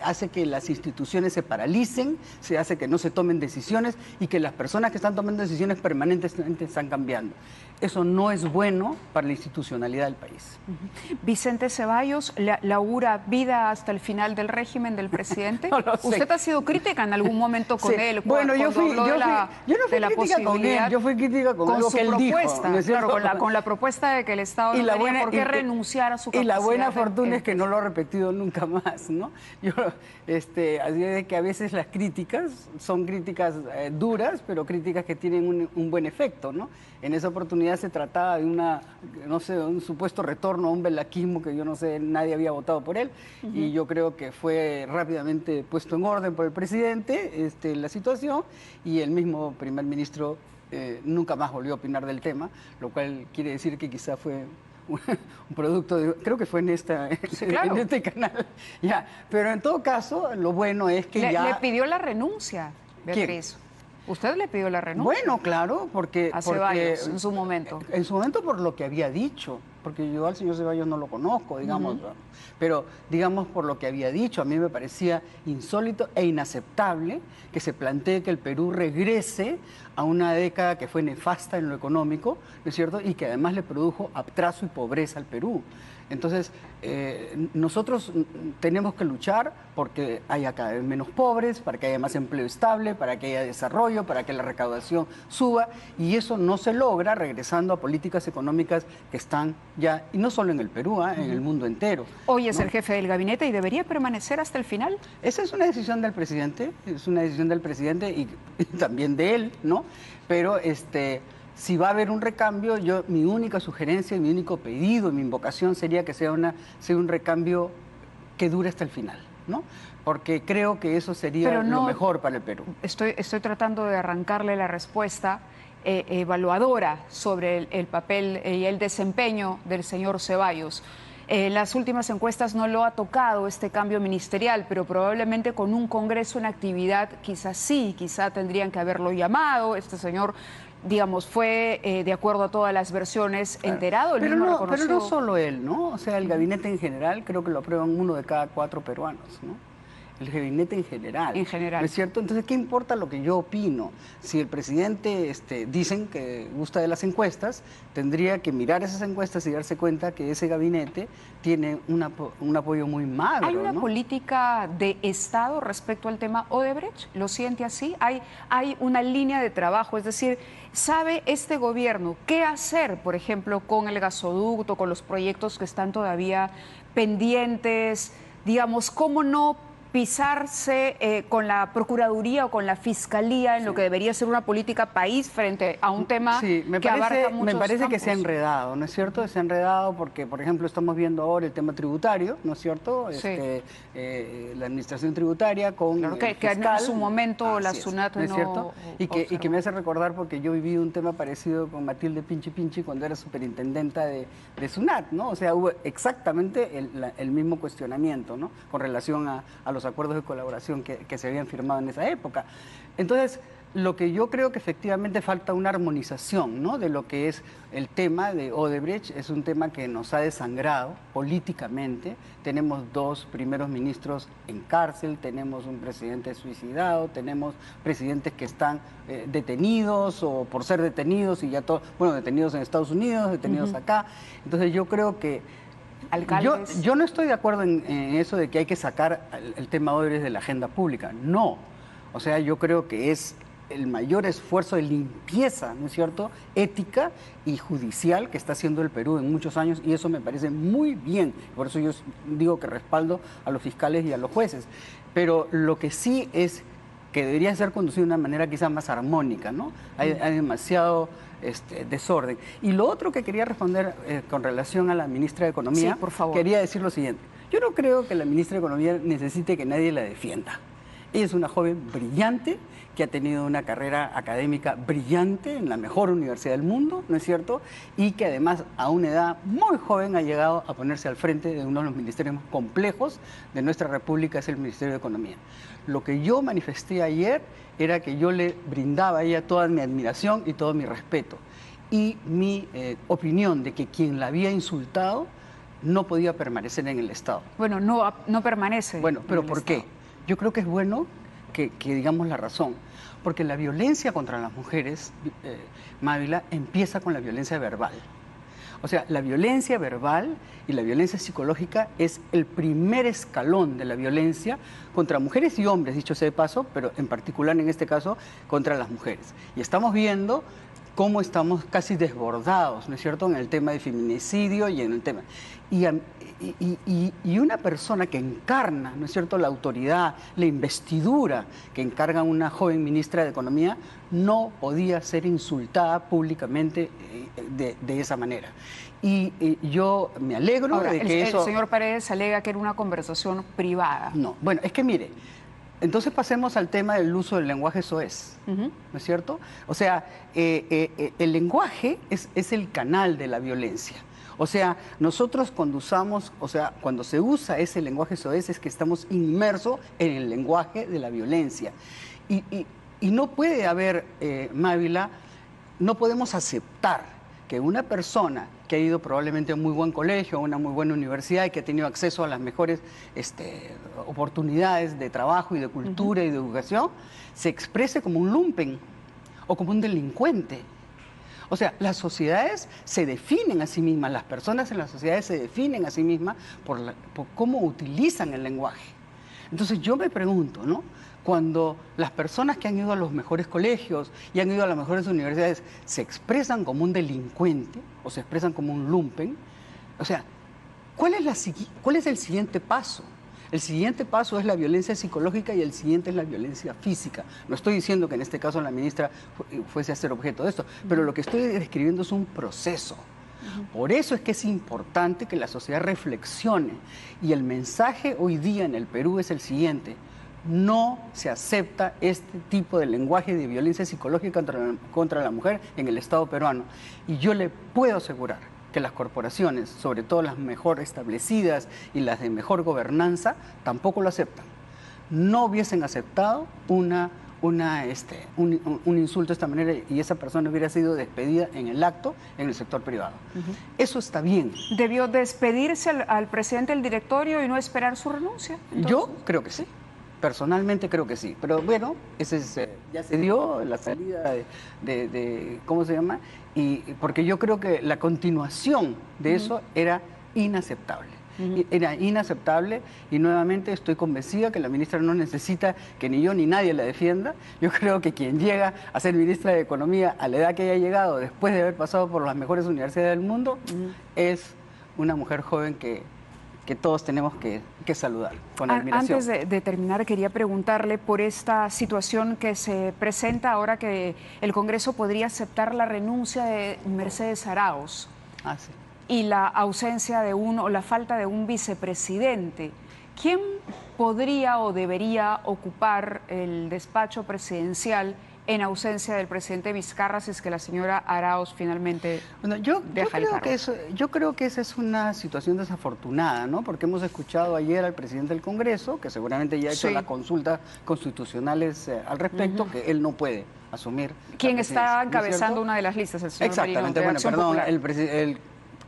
D: hace que las instituciones se paralicen, se hace que no se tomen decisiones y que las personas que están tomando decisiones permanentemente están cambiando. Eso no es bueno para la institucionalidad del país.
A: Vicente Ceballos, ¿le augura vida hasta el final del régimen del presidente?
D: No lo sé.
A: ¿Usted ha sido crítica en algún momento con
D: Sí.
A: él?
D: Bueno, yo no fui crítica con él, yo fui crítica con algo que él dijo, ¿no es cierto?
A: Claro, con la propuesta de que el Estado no tenía por qué renunciar a su capacidad.
D: Y la buena fortuna es que no lo ha repetido nunca más, ¿no? Así es que a veces las críticas son críticas duras, pero críticas que tienen un buen efecto, ¿no? En esa oportunidad se trataba de un supuesto retorno a un belaquismo que yo no sé, nadie había votado por él, y yo creo que fue rápidamente puesto en orden por el presidente la situación, y el mismo primer ministro nunca más volvió a opinar del tema, lo cual quiere decir que quizá fue un producto de, creo que fue en este canal, ya. Pero en todo caso, lo bueno es que
A: le pidió la renuncia, Beatriz.
D: ¿Quién?
A: ¿Usted le pidió la renuncia?
D: Bueno, claro, porque...
A: A Ceballos, en su momento.
D: En su momento por lo que había dicho, porque yo al señor Ceballos no lo conozco, digamos, pero digamos por lo que había dicho, a mí me parecía insólito e inaceptable que se plantee que el Perú regrese a una década que fue nefasta en lo económico, ¿no es cierto?, y que además le produjo atraso y pobreza al Perú. Entonces, nosotros tenemos que luchar porque haya cada vez menos pobres, para que haya más empleo estable, para que haya desarrollo, para que la recaudación suba, y eso no se logra regresando a políticas económicas que están ya, y no solo en el Perú, en el mundo entero.
A: Hoy es el jefe del gabinete y debería permanecer hasta el final.
D: Esa es una decisión del presidente, y también de él, ¿no? Pero si va a haber un recambio, mi única sugerencia, mi único pedido, mi invocación sería que sea un recambio que dure hasta el final, ¿no? Porque creo que eso sería lo mejor para el Perú.
A: Estoy tratando de arrancarle la respuesta evaluadora sobre el papel y el desempeño del señor Ceballos. Las últimas encuestas no lo ha tocado este cambio ministerial, pero probablemente con un Congreso en actividad, quizás sí, quizá tendrían que haberlo llamado. Este señor, digamos, fue, de acuerdo a todas las versiones, enterado.
D: Pero no solo él, ¿no? O sea, el gabinete en general creo que lo aprueban 1 de cada 4 peruanos, ¿no? El gabinete en general.
A: En general.
D: ¿No es cierto? Entonces, ¿qué importa lo que yo opino? Si el presidente, dicen que gusta de las encuestas, tendría que mirar esas encuestas y darse cuenta que ese gabinete tiene un apoyo muy magro,
A: ¿Hay una
D: ¿no?
A: política de Estado respecto al tema Odebrecht? ¿Lo siente así? ¿Hay una línea de trabajo? Es decir, ¿sabe este gobierno qué hacer, por ejemplo, con el gasoducto, con los proyectos que están todavía pendientes? Digamos, ¿cómo no pisarse con la Procuraduría o con la Fiscalía en lo que debería ser una política país frente a un tema que abarca muchos
D: me parece
A: campos.
D: Que se ha enredado, ¿no es cierto? Se ha enredado porque, por ejemplo, estamos viendo ahora el tema tributario, ¿no es cierto?
A: Sí.
D: La administración tributaria con
A: claro, que
D: fiscal.
A: en su momento la SUNAT
D: ¿no es cierto? Y que me hace recordar porque yo viví un tema parecido con Matilde Pinchi Pinchi cuando era superintendenta de SUNAT, ¿no? O sea, hubo exactamente el mismo cuestionamiento, ¿no? Con relación a los acuerdos de colaboración que se habían firmado en esa época. Entonces, lo que yo creo que efectivamente falta una armonización, ¿no? De lo que es el tema de Odebrecht. Es un tema que nos ha desangrado políticamente. Tenemos 2 primeros ministros en cárcel, tenemos un presidente suicidado, tenemos presidentes que están detenidos o por ser detenidos y ya todos, bueno, detenidos en Estados Unidos, detenidos acá. Entonces yo creo que yo no estoy de acuerdo en eso de que hay que sacar el tema Odebrecht de la agenda pública. No. O sea, yo creo que es el mayor esfuerzo de limpieza, ¿no es cierto?, ética y judicial que está haciendo el Perú en muchos años, y eso me parece muy bien. Por eso yo digo que respaldo a los fiscales y a los jueces. Pero lo que sí es que debería ser conducido de una manera quizás más armónica, ¿no? Hay demasiado desorden. Y lo otro que quería responder con relación a la ministra de Economía,
A: sí, por favor.
D: Quería decir lo siguiente. Yo no creo que la ministra de Economía necesite que nadie la defienda. Ella es una joven brillante que ha tenido una carrera académica brillante en la mejor universidad del mundo, ¿no es cierto? Y que además a una edad muy joven ha llegado a ponerse al frente de uno de los ministerios más complejos de nuestra república, es el Ministerio de Economía. Lo que yo manifesté ayer era que yo le brindaba a ella toda mi admiración y todo mi respeto. Y mi opinión de que quien la había insultado no podía permanecer en el Estado.
A: Bueno, no permanece.
D: Bueno, pero ¿por qué? Yo creo que es bueno que digamos la razón, porque la violencia contra las mujeres, Mávila, empieza con la violencia verbal. O sea, la violencia verbal y la violencia psicológica es el primer escalón de la violencia contra mujeres y hombres, dicho sea de paso, pero en particular en este caso contra las mujeres. Y estamos viendo cómo estamos casi desbordados, ¿no es cierto?, en el tema de feminicidio y en el tema... Y una persona que encarna, ¿no es cierto?, la autoridad, la investidura que encarga una joven ministra de Economía, no podía ser insultada públicamente de esa manera. Y yo me alegro
A: ahora,
D: de que eso...
A: El señor Paredes alega que era una conversación privada.
D: No, bueno, es que mire... Entonces pasemos al tema del uso del lenguaje soez, ¿no es cierto? O sea, el lenguaje es el canal de la violencia. O sea, nosotros cuando usamos, o sea, cuando se usa ese lenguaje soez es que estamos inmersos en el lenguaje de la violencia. Y no puede haber, Mávila, no podemos aceptar que una persona que ha ido probablemente a un muy buen colegio, a una muy buena universidad y que ha tenido acceso a las mejores oportunidades de trabajo y de cultura y de educación, se exprese como un lumpen o como un delincuente. O sea, las sociedades se definen a sí mismas, las personas en las sociedades se definen a sí mismas por cómo utilizan el lenguaje. Entonces yo me pregunto, ¿no?, cuando las personas que han ido a los mejores colegios y han ido a las mejores universidades se expresan como un delincuente o se expresan como un lumpen, o sea, ¿cuál es el siguiente paso? El siguiente paso es la violencia psicológica y el siguiente es la violencia física. No estoy diciendo que en este caso la ministra fuese a ser objeto de esto, pero lo que estoy describiendo es un proceso. Por eso es que es importante que la sociedad reflexione. Y el mensaje hoy día en el Perú es el siguiente: no se acepta este tipo de lenguaje de violencia psicológica contra la mujer en el Estado peruano. Y yo le puedo asegurar que las corporaciones, sobre todo las mejor establecidas y las de mejor gobernanza, tampoco lo aceptan. No hubiesen aceptado un insulto de esta manera y esa persona hubiera sido despedida en el acto en el sector privado. Eso está bien.
A: ¿Debió despedirse al presidente del directorio y no esperar su renuncia? Entonces,
D: yo creo que sí. Personalmente creo que sí, pero bueno, ya se dio la salida de ¿cómo se llama? Y porque yo creo que la continuación de eso era inaceptable. Era inaceptable y nuevamente estoy convencida que la ministra no necesita que ni yo ni nadie la defienda. Yo creo que quien llega a ser ministra de Economía a la edad que haya llegado, después de haber pasado por las mejores universidades del mundo, es una mujer joven que que todos tenemos que saludar con admiración.
A: Antes de terminar, quería preguntarle por esta situación que se presenta ahora que el Congreso podría aceptar la renuncia de Mercedes Arauz
D: Sí.
A: y la ausencia de o la falta de un vicepresidente. ¿Quién podría o debería ocupar el despacho presidencial en ausencia del presidente Vizcarra si es que la señora Arauz finalmente deja el cargo?
D: Yo creo que esa es una situación desafortunada, ¿no? Porque hemos escuchado ayer al presidente del Congreso, que seguramente ya ha hecho las consultas constitucionales al respecto, que él no puede asumir.
A: ¿Quién está encabezando una de las listas? El señor
D: Exactamente,
A: Merino, de
D: bueno,
A: Acción
D: perdón, el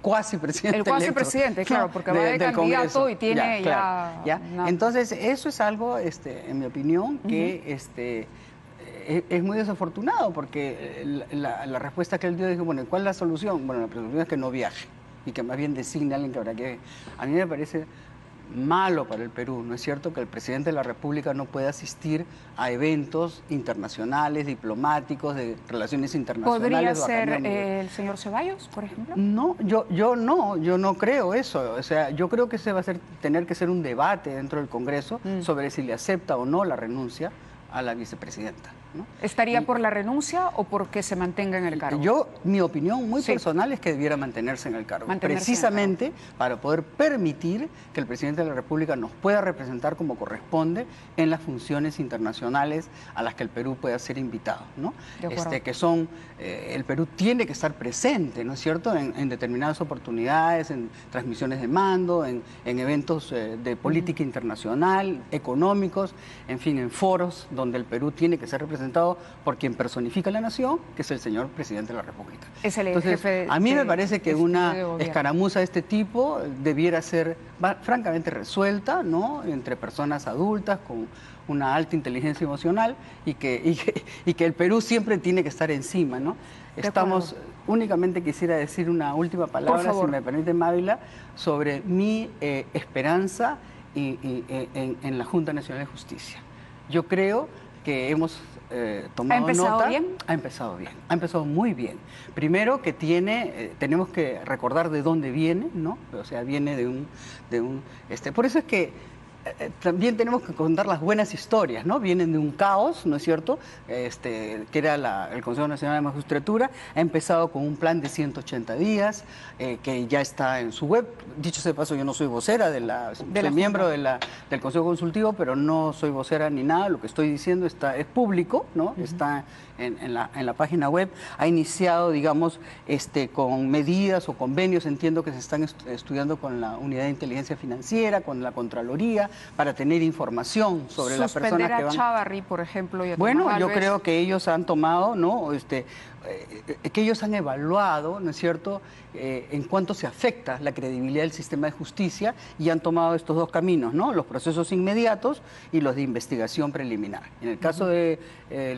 D: cuasi presidente.
A: El cuasi presidente, claro, porque va de candidato y tiene
D: ya. Entonces, eso es algo, en mi opinión, que es muy desafortunado, porque la respuesta que él dio dijo, bueno, ¿cuál es la solución? Bueno, la solución es que no viaje y que más bien designe a alguien que habrá que... A mí me parece malo para el Perú, ¿no es cierto?, que el presidente de la República no pueda asistir a eventos internacionales, diplomáticos, de relaciones internacionales.
A: ¿Podría ser el señor Ceballos, por ejemplo?
D: No, yo no creo eso. O sea, yo creo que ese va a tener que ser un debate dentro del Congreso sobre si le acepta o no la renuncia a la vicepresidenta, ¿no?
A: ¿Estaría por la renuncia o por que se mantenga en el cargo?
D: Mi opinión muy personal es que debiera mantenerse en el cargo, precisamente para poder permitir que el presidente de la República nos pueda representar como corresponde en las funciones internacionales a las que el Perú pueda ser invitado, ¿no? Que son, el Perú tiene que estar presente, ¿no es cierto?, en determinadas oportunidades, en transmisiones de mando, en eventos de política internacional, económicos, en fin, en foros donde el Perú tiene que ser representado por quien personifica la nación, que es el señor presidente de la República. Entonces, a mí me parece que una escaramuza de este tipo debiera ser francamente resuelta, ¿no?, entre personas adultas con una alta inteligencia emocional y que el Perú siempre tiene que estar encima, ¿no? Únicamente quisiera decir una última palabra, si me permite, Mávila, sobre mi esperanza en la Junta Nacional de Justicia. Yo creo que hemos tomado nota.
A: ¿Ha empezado bien?
D: Ha empezado bien, ha empezado muy bien. Primero que tenemos que recordar de dónde viene, ¿no? O sea, viene de un por eso es que también tenemos que contar las buenas historias, ¿no? Vienen de un caos, ¿no es cierto?, que era el Consejo Nacional de Magistratura. Ha empezado con un plan de 180 días, que ya está en su web. Dicho sea de paso, yo no soy vocera soy miembro del Consejo Consultivo, pero no soy vocera ni nada. Lo que estoy diciendo es público, ¿no? Está en la página web. Ha iniciado, digamos, con medidas o convenios, entiendo que se están estudiando con la Unidad de Inteligencia Financiera, con la Contraloría, para tener información sobre las personas que van...
A: Suspender a Chávarri, por ejemplo, y a
D: Bueno,
A: Tomás
D: yo
A: Alves.
D: creo que ellos han tomado, ¿no?, que ellos han evaluado, ¿no es cierto?, en cuánto se afecta la credibilidad del sistema de justicia, y han tomado estos dos caminos, ¿no?, los procesos inmediatos y los de investigación preliminar. En el caso del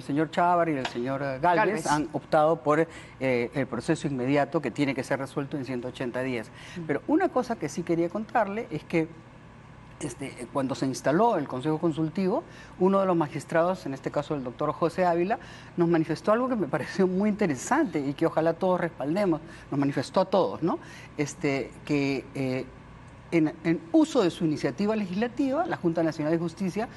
D: señor Chávarri y del señor Gálvez han optado por el proceso inmediato, que tiene que ser resuelto en 180 días. Pero una cosa que sí quería contarle es que cuando se instaló el Consejo Consultivo, uno de los magistrados, en este caso el doctor José Ávila, nos manifestó algo que me pareció muy interesante y que ojalá todos respaldemos. Nos manifestó a todos, ¿no?, que en uso de su iniciativa legislativa, la Junta Nacional de Justicia,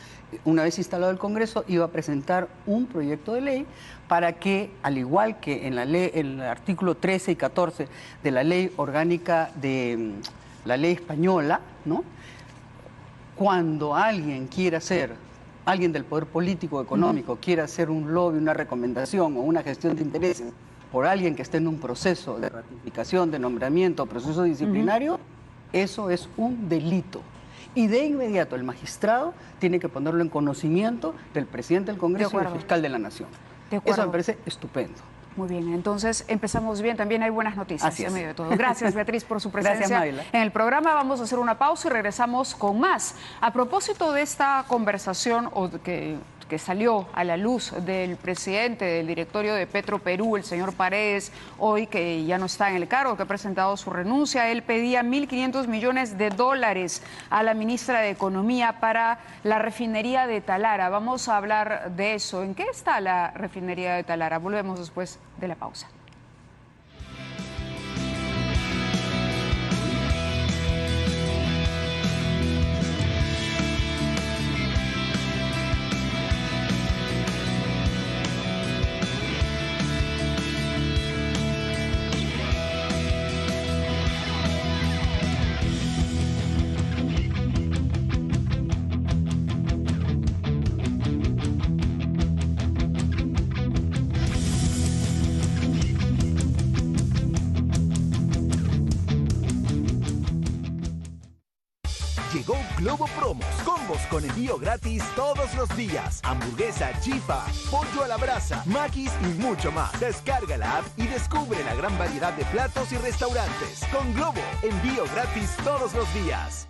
D: una vez instalado el Congreso, iba a presentar un proyecto de ley para que, al igual que en el artículo 13 y 14 de la Ley Orgánica de la Ley Española, ¿no?, cuando alguien del poder político o económico quiera hacer un lobby, una recomendación o una gestión de intereses por alguien que esté en un proceso de ratificación, de nombramiento, proceso disciplinario, eso es un delito. Y de inmediato el magistrado tiene que ponerlo en conocimiento del presidente del Congreso y del fiscal de la Nación. Eso me parece estupendo.
A: Muy bien, entonces empezamos bien. También hay buenas noticias en medio de todo. Gracias, Beatriz, por su presencia en el programa. Vamos a hacer una pausa y regresamos con más. A propósito de esta conversación que salió a la luz del presidente del directorio de Petroperú, el señor Paredes, hoy que ya no está en el cargo, que ha presentado su renuncia. Él pedía $1.500 millones a la ministra de Economía para la refinería de Talara. Vamos a hablar de eso. ¿En qué está la refinería de Talara? Volvemos después de la pausa.
E: Globo Promos. Combos con envío gratis todos los días. Hamburguesa, chifa, pollo a la brasa, maquis y mucho más. Descarga la app y descubre la gran variedad de platos y restaurantes. Con Globo, envío gratis todos los días.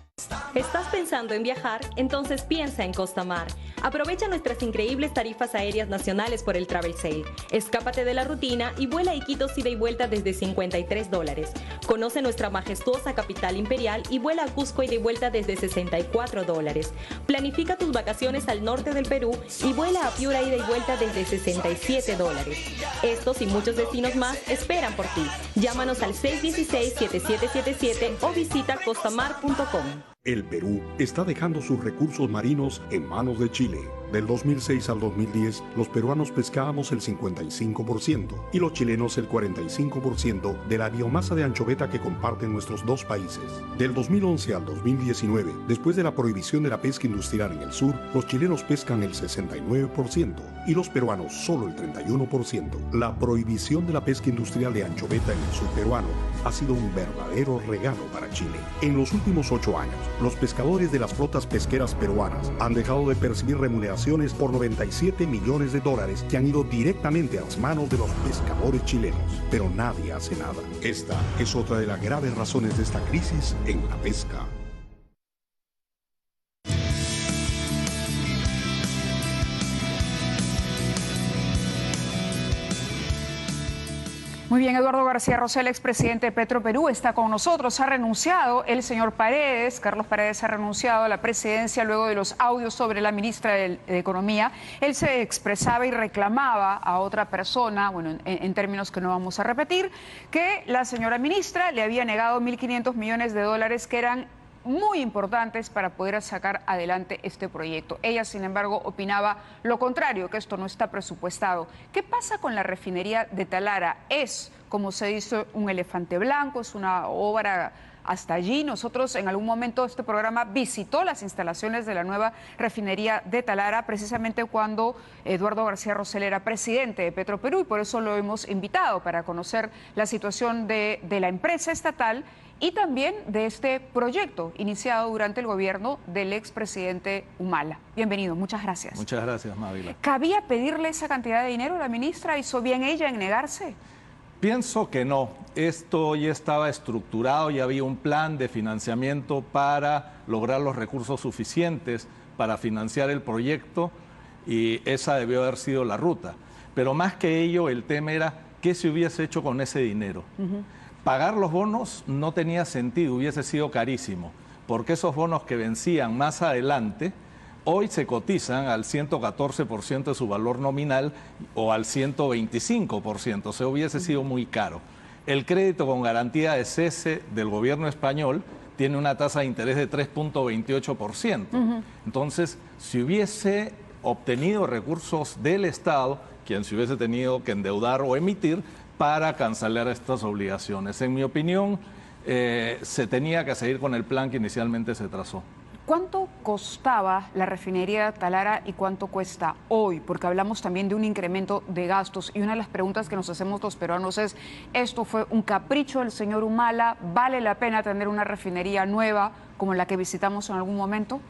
F: ¿Estás pensando en viajar? Entonces piensa en Costamar. Aprovecha nuestras increíbles tarifas aéreas nacionales por el Travel Sale. Escápate de la rutina y vuela a Iquitos ida y vuelta desde $53. Conoce nuestra majestuosa capital imperial y vuela a Cusco ida y vuelta desde $64. Planifica tus vacaciones al norte del Perú y vuela a Piura ida y vuelta desde $67. Estos y muchos destinos más esperan por ti. Llámanos al 616-7777 o visita costamar.com.
G: El Perú está dejando sus recursos marinos en manos de Chile. Del 2006 al 2010, los peruanos pescábamos el 55% y los chilenos el 45% de la biomasa de anchoveta que comparten nuestros dos países. Del 2011 al 2019, después de la prohibición de la pesca industrial en el sur, los chilenos pescan el 69% y los peruanos solo el 31%. La prohibición de la pesca industrial de anchoveta en el sur peruano ha sido un verdadero regalo para Chile. En los últimos 8 años, los pescadores de las flotas pesqueras peruanas han dejado de percibir remuneraciones por $97 millones que han ido directamente a las manos de los pescadores chilenos. Pero nadie hace nada. Esta es otra de las graves razones de esta crisis en la pesca.
A: Muy bien, Eduardo García Rosell, expresidente de Petroperú, está con nosotros. Ha renunciado el señor Paredes, Carlos Paredes ha renunciado a la presidencia luego de los audios sobre la ministra de Economía. Él se expresaba y reclamaba a otra persona, bueno, en términos que no vamos a repetir, que la señora ministra le había negado 1.500 millones de dólares que eran muy importantes para poder sacar adelante este proyecto. Ella, sin embargo, opinaba lo contrario, que esto no está presupuestado. ¿Qué pasa con la refinería de Talara? Es, como se dice, un elefante blanco, es una obra hasta allí. Nosotros en algún momento este programa visitó las instalaciones de la nueva refinería de Talara, precisamente cuando Eduardo García Rosell era presidente de Petroperú, y por eso lo hemos invitado para conocer la situación de la empresa estatal y también de este proyecto iniciado durante el gobierno del expresidente Humala. Bienvenido, muchas gracias.
H: Muchas gracias, Mávila.
A: ¿Cabía pedirle esa cantidad de dinero a la ministra? ¿Hizo bien ella en negarse?
H: Pienso que no. Esto ya estaba estructurado, ya había un plan de financiamiento para lograr los recursos suficientes para financiar el proyecto y esa debió haber sido la ruta. Pero más que ello, el tema era qué se hubiese hecho con ese dinero. Pagar los bonos no tenía sentido, hubiese sido carísimo, porque esos bonos que vencían más adelante, hoy se cotizan al 114% de su valor nominal o al 125%, o sea, hubiese sido muy caro. El crédito con garantía de cese del gobierno español tiene una tasa de interés de 3.28%. Entonces, si hubiese obtenido recursos del Estado, quien se hubiese tenido que endeudar o emitir para cancelar estas obligaciones. En mi opinión, se tenía que seguir con el plan que inicialmente se trazó.
A: ¿Cuánto costaba la refinería de Talara y cuánto cuesta hoy? Porque hablamos también de un incremento de gastos y una de las preguntas que nos hacemos los peruanos es, ¿esto fue un capricho del señor Humala? ¿Vale la pena tener una refinería nueva como la que visitamos en algún momento?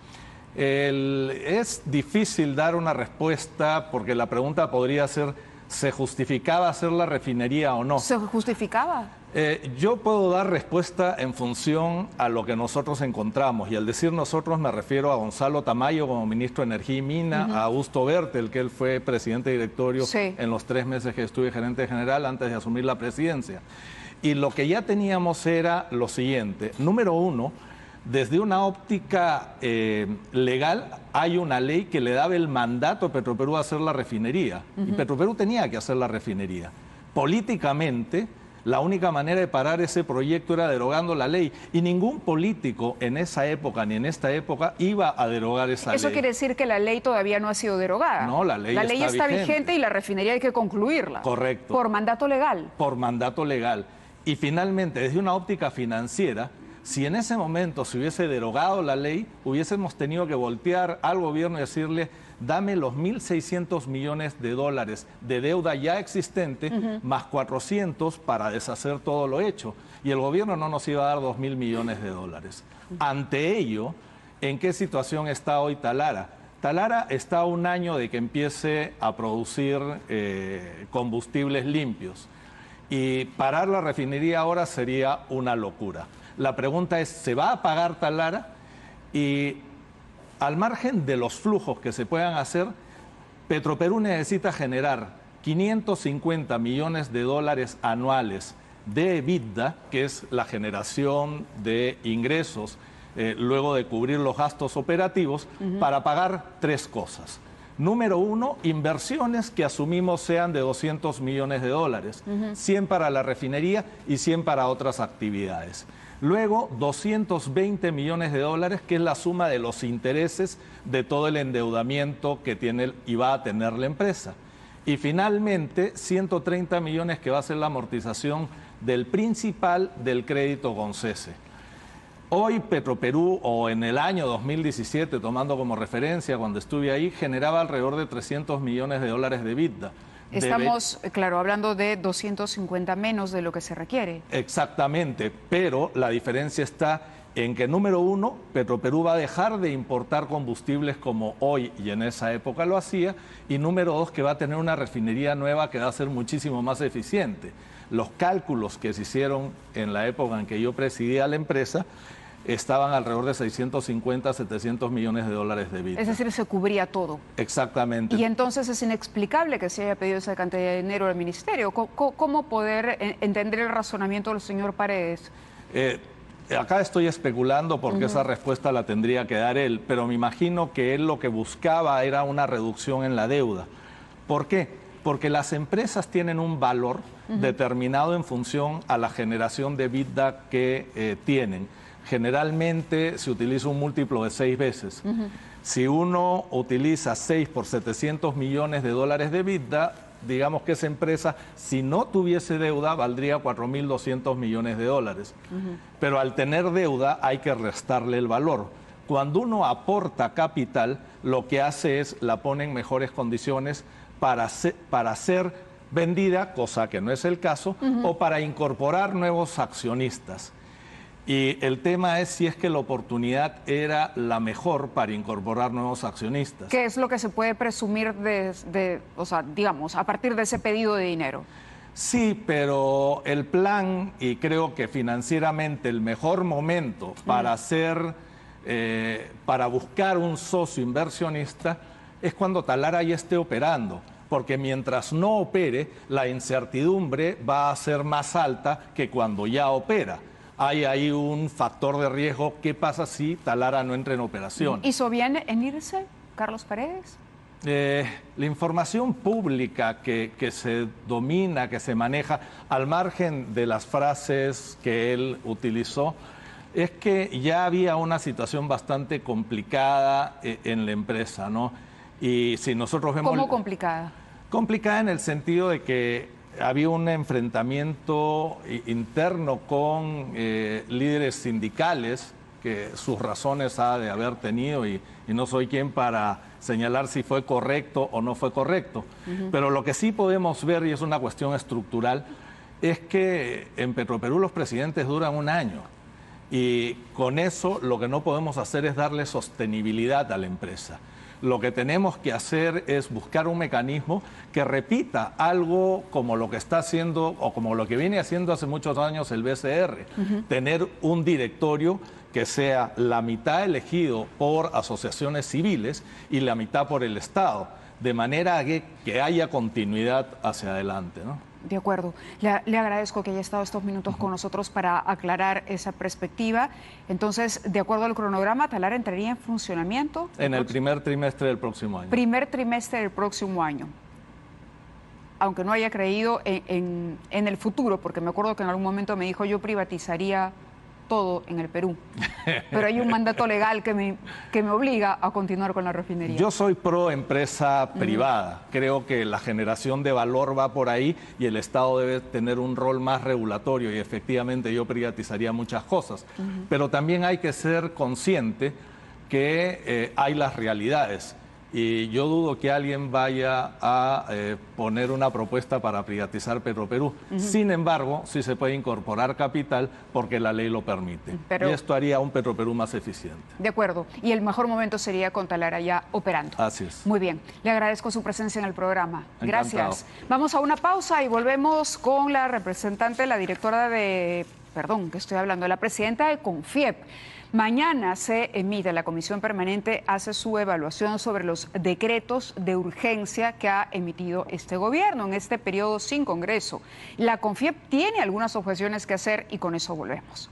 H: Es difícil dar una respuesta porque la pregunta podría ser, ¿se justificaba hacer la refinería o no?
A: ¿Se justificaba?
H: Yo puedo dar respuesta en función a lo que nosotros encontramos, y al decir nosotros me refiero a Gonzalo Tamayo como ministro de Energía y Mina, a Augusto Bertel, que él fue presidente directorio en los 3 meses que estuve gerente general antes de asumir la presidencia. Y lo que ya teníamos era lo siguiente. Número uno, desde una óptica legal, hay una ley que le daba el mandato a Petroperú a hacer la refinería. Y Petroperú tenía que hacer la refinería. Políticamente, la única manera de parar ese proyecto era derogando la ley. Y ningún político en esa época ni en esta época iba a derogar esa ley.
A: Eso quiere decir que la ley todavía no ha sido derogada.
H: No, la ley
A: está vigente y la refinería hay que concluirla.
H: Correcto.
A: Por mandato legal.
H: Por mandato legal. Y finalmente, desde una óptica financiera, si en ese momento se hubiese derogado la ley, hubiésemos tenido que voltear al gobierno y decirle, dame los 1.600 millones de dólares de deuda ya existente, más 400 para deshacer todo lo hecho. Y el gobierno no nos iba a dar 2.000 millones de dólares. Ante ello, ¿En qué situación está hoy Talara? Talara está a un año de que empiece a producir combustibles limpios. Y parar la refinería ahora sería una locura. La pregunta es, ¿se va a pagar Talara? Y al margen de los flujos que se puedan hacer, Petroperú necesita generar 550 millones de dólares anuales de EBITDA, que es la generación de ingresos, luego de cubrir los gastos operativos, para pagar tres cosas. Número uno, inversiones que asumimos sean de 200 millones de dólares, 100 para la refinería y 100 para otras actividades. Luego, 220 millones de dólares, que es la suma de los intereses de todo el endeudamiento que tiene y va a tener la empresa. Y finalmente, 130 millones que va a ser la amortización del principal del crédito con cese. Hoy Petroperú, o en el año 2017, tomando como referencia cuando estuve ahí, generaba alrededor de 300 millones de dólares de EBITDA.
A: Estamos, claro, hablando de 250 menos de lo que se requiere.
H: Exactamente, pero la diferencia está en que, número uno, Petroperú va a dejar de importar combustibles como hoy y en esa época lo hacía, y número dos, que va a tener una refinería nueva que va a ser muchísimo más eficiente. Los cálculos que se hicieron en la época en que yo presidía la empresa estaban alrededor de 650, 700 millones de dólares de EBITDA.
A: Es decir, se cubría todo.
H: Exactamente.
A: Y entonces es inexplicable que se haya pedido esa cantidad de dinero al ministerio. ¿Cómo poder entender el razonamiento del señor Paredes?
H: Acá estoy especulando porque esa respuesta la tendría que dar él, pero me imagino que él lo que buscaba era una reducción en la deuda. ¿Por qué? Porque las empresas tienen un valor determinado en función a la generación de EBITDA que tienen. Generalmente se utiliza un múltiplo de 6 veces. Si uno utiliza 6 por 700 millones de dólares de EBITDA, digamos que esa empresa, si no tuviese deuda, valdría 4.200 millones de dólares. Pero al tener deuda hay que restarle el valor. Cuando uno aporta capital, lo que hace es la pone en mejores condiciones para ser vendida, cosa que no es el caso, o para incorporar nuevos accionistas. Y el tema es si es que la oportunidad era la mejor para incorporar nuevos accionistas.
A: ¿Qué es lo que se puede presumir o sea, digamos, a partir de ese pedido de dinero?
H: Sí, pero el plan, y creo que financieramente el mejor momento para para buscar un socio inversionista es cuando Talara ya esté operando. Porque mientras no opere, la incertidumbre va a ser más alta que cuando ya opera. Hay ahí un factor de riesgo. ¿Qué pasa si Talara no entra en operación?
A: ¿Hizo bien en irse, Carlos Paredes?
H: La información pública que se domina, que se maneja, al margen de las frases que él utilizó, es que ya había una situación bastante complicada en la empresa, ¿no? Y si nosotros vemos...
A: ¿Cómo complicada?
H: Complicada en el sentido de que había un enfrentamiento interno con líderes sindicales, que sus razones ha de haber tenido, y no soy quien para señalar si fue correcto o no fue correcto. Pero lo que sí podemos ver, y es una cuestión estructural, es que en Petroperú los presidentes duran un año. Y con eso lo que no podemos hacer es darle sostenibilidad a la empresa. Lo que tenemos que hacer es buscar un mecanismo que repita algo como lo que está haciendo o como lo que viene haciendo hace muchos años el BCR. Tener un directorio que sea la mitad elegido por asociaciones civiles y la mitad por el Estado, de manera que haya continuidad hacia adelante, ¿no?
A: De acuerdo. Le agradezco que haya estado estos minutos con nosotros para aclarar esa perspectiva. Entonces, de acuerdo al cronograma, ¿Talara entraría en funcionamiento?
H: En el primer trimestre del próximo año.
A: Primer trimestre del próximo año. Aunque no haya creído en el futuro, porque me acuerdo que en algún momento me dijo yo privatizaría todo en el Perú. Pero hay un mandato legal que me obliga a continuar con la refinería.
H: Yo soy pro empresa privada. Creo que la generación de valor va por ahí y el Estado debe tener un rol más regulatorio, y efectivamente yo privatizaría muchas cosas. Pero también hay que ser consciente que hay las realidades. Y yo dudo que alguien vaya a poner una propuesta para privatizar Petroperú. Sin embargo, sí se puede incorporar capital porque la ley lo permite. Y esto haría un Petroperú más eficiente.
A: De acuerdo. Y el mejor momento sería con Talara ya operando.
H: Así es.
A: Muy bien. Le agradezco su presencia en el programa.
H: Encantado.
A: Gracias. Vamos a una pausa y volvemos con la representante, la directora de... Perdón, que estoy hablando, la presidenta de CONFIEP. Mañana se emite, la Comisión Permanente hace su evaluación sobre los decretos de urgencia que ha emitido este gobierno en este periodo sin Congreso. La CONFIEP tiene algunas objeciones que hacer y con eso volvemos.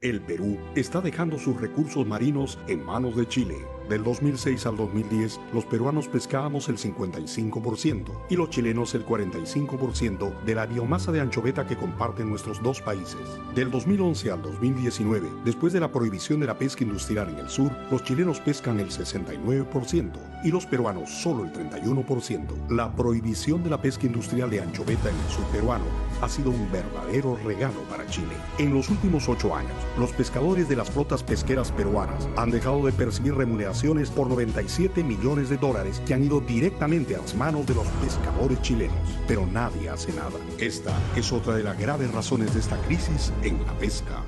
G: El Perú está dejando sus recursos marinos en manos de Chile. Del 2006 al 2010, los peruanos pescábamos el 55% y los chilenos el 45% de la biomasa de anchoveta que comparten nuestros dos países. Del 2011 al 2019, después de la prohibición de la pesca industrial en el sur, los chilenos pescan el 69% y los peruanos solo el 31%. La prohibición de la pesca industrial de anchoveta en el sur peruano ha sido un verdadero regalo para Chile. En los últimos 8 años, los pescadores de las flotas pesqueras peruanas han dejado de percibir remuneraciones por 97 millones de dólares que han ido directamente a las manos de los pescadores chilenos. Pero nadie hace nada. Esta es otra de las graves razones de esta crisis en la pesca.